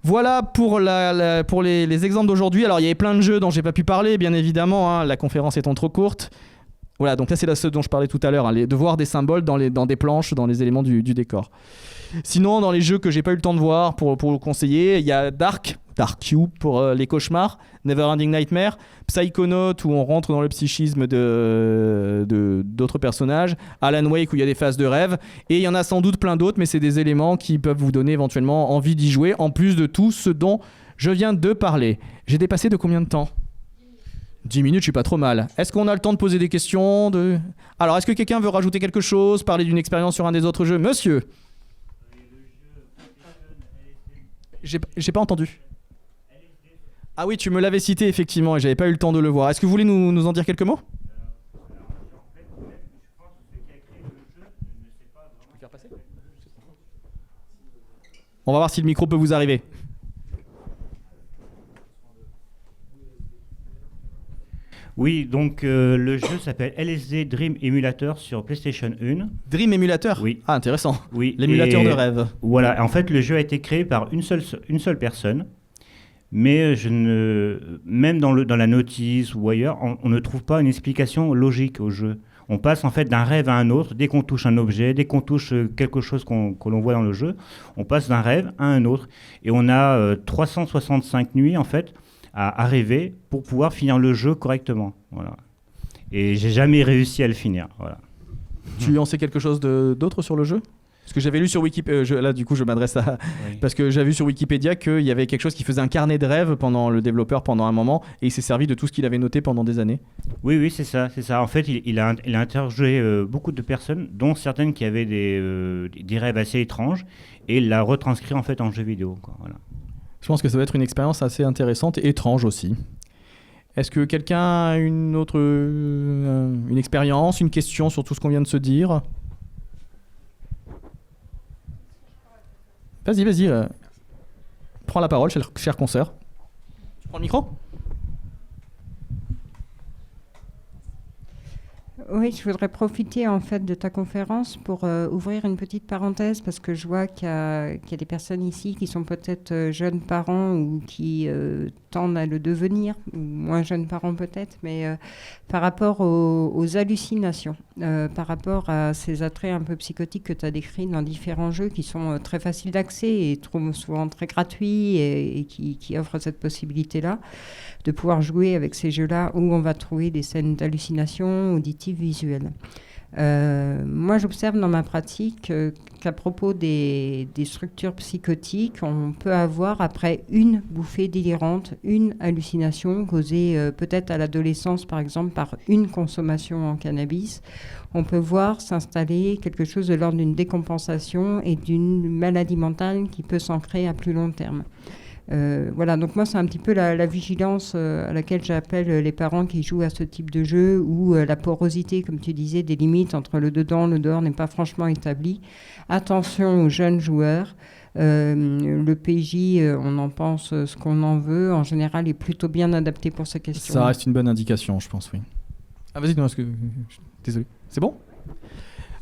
Voilà pour les exemples d'aujourd'hui. Alors il y avait plein de jeux dont j'ai pas pu parler, bien évidemment, la conférence étant trop courte. Voilà, donc là c'est ce dont je parlais tout à l'heure, de voir des symboles dans des planches, dans les éléments du décor. Sinon, dans les jeux que j'ai pas eu le temps de voir, pour vous conseiller, il y a Dark Cube pour les cauchemars, Neverending Nightmare, Psychonaut où on rentre dans le psychisme d'autres personnages, Alan Wake où il y a des phases de rêve, et il y en a sans doute plein d'autres, mais c'est des éléments qui peuvent vous donner éventuellement envie d'y jouer, en plus de tout ce dont je viens de parler. J'ai dépassé de combien de temps ? 10 minutes, je suis pas trop mal. Est-ce qu'on a le temps de poser des questions Alors, est-ce que quelqu'un veut rajouter quelque chose, parler d'une expérience sur un des autres jeux ? Monsieur ? J'ai pas entendu. Ah oui, tu me l'avais cité effectivement et j'avais pas eu le temps de le voir. Est-ce que vous voulez nous en dire quelques mots ? On va voir si le micro peut vous arriver. Oui, donc le jeu s'appelle LSD Dream Emulator sur PlayStation 1. Dream Emulator ? Oui. Ah, intéressant. Oui. L'émulateur de rêve. Voilà, en fait, le jeu a été créé par une seule personne, mais même dans la notice ou ailleurs, on ne trouve pas une explication logique au jeu. On passe en fait d'un rêve à un autre, dès qu'on touche un objet, dès qu'on touche quelque chose que l'on voit dans le jeu, on passe d'un rêve à un autre. Et on a 365 nuits en fait, à rêver pour pouvoir finir le jeu correctement. Voilà. Et j'ai jamais réussi à le finir. Voilà. Tu en sais quelque chose d'autre sur le jeu ? Parce que j'avais lu sur Wikipédia, là du coup je m'adresse à... Oui. Parce que j'avais vu sur Wikipédia qu'il y avait quelque chose qui faisait un carnet de rêve pendant le développeur pendant un moment et il s'est servi de tout ce qu'il avait noté pendant des années. Oui, c'est ça. En fait, il a interrogé beaucoup de personnes, dont certaines qui avaient des rêves assez étranges et il l'a retranscrit en fait en jeu vidéo. Quoi. Voilà. Je pense que ça va être une expérience assez intéressante et étrange aussi. Est-ce que quelqu'un a une expérience, une question sur tout ce qu'on vient de se dire ? Vas-y. Prends la parole, cher consoeur. Tu prends le micro ? Oui, je voudrais profiter en fait de ta conférence pour ouvrir une petite parenthèse parce que je vois qu'il y a des personnes ici qui sont peut-être jeunes parents ou qui tendent à le devenir, ou moins jeunes parents peut-être, mais par rapport aux hallucinations, par rapport à ces attraits un peu psychotiques que tu as décrits dans différents jeux qui sont très faciles d'accès et souvent très gratuits et qui offrent cette possibilité-là de pouvoir jouer avec ces jeux-là où on va trouver des scènes d'hallucination auditives visuelles. Moi, j'observe dans ma pratique qu'à propos des structures psychotiques, on peut avoir après une bouffée délirante, une hallucination causée peut-être à l'adolescence, par exemple, par une consommation en cannabis. On peut voir s'installer quelque chose de l'ordre d'une décompensation et d'une maladie mentale qui peut s'ancrer à plus long terme. Voilà, donc moi c'est un petit peu la vigilance à laquelle j'appelle les parents qui jouent à ce type de jeu où la porosité, comme tu disais, des limites entre le dedans et le dehors n'est pas franchement établie. Attention aux jeunes joueurs. Le PJ, on en pense ce qu'on en veut, en général est plutôt bien adapté pour ces questions. Ça reste une bonne indication, je pense, oui. Ah vas-y, non, désolé. C'est bon ?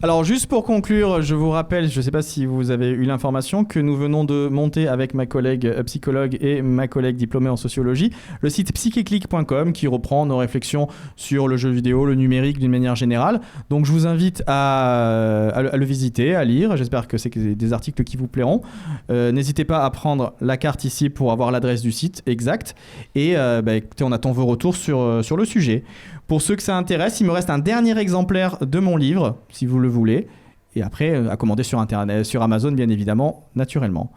Alors juste pour conclure, je vous rappelle, je ne sais pas si vous avez eu l'information, que nous venons de monter avec ma collègue psychologue et ma collègue diplômée en sociologie, le site psycheclick.com qui reprend nos réflexions sur le jeu vidéo, le numérique d'une manière générale. Donc je vous invite à le visiter, à lire, j'espère que c'est des articles qui vous plairont. N'hésitez pas à prendre la carte ici pour avoir l'adresse du site exact et écoutez, on attend vos retours sur le sujet. Pour ceux que ça intéresse, il me reste un dernier exemplaire de mon livre, si vous le voulez. Et après, à commander sur Internet, sur Amazon, bien évidemment, naturellement.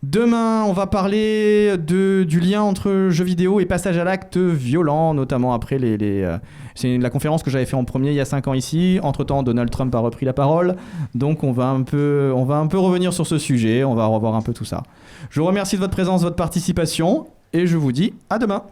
Demain, on va parler du lien entre jeux vidéo et passage à l'acte violent, notamment après c'est la conférence que j'avais fait en premier il y a 5 ans ici. Entre-temps, Donald Trump a repris la parole. Donc, on va un peu revenir sur ce sujet. On va revoir un peu tout ça. Je vous remercie de votre présence, votre participation. Et je vous dis à demain.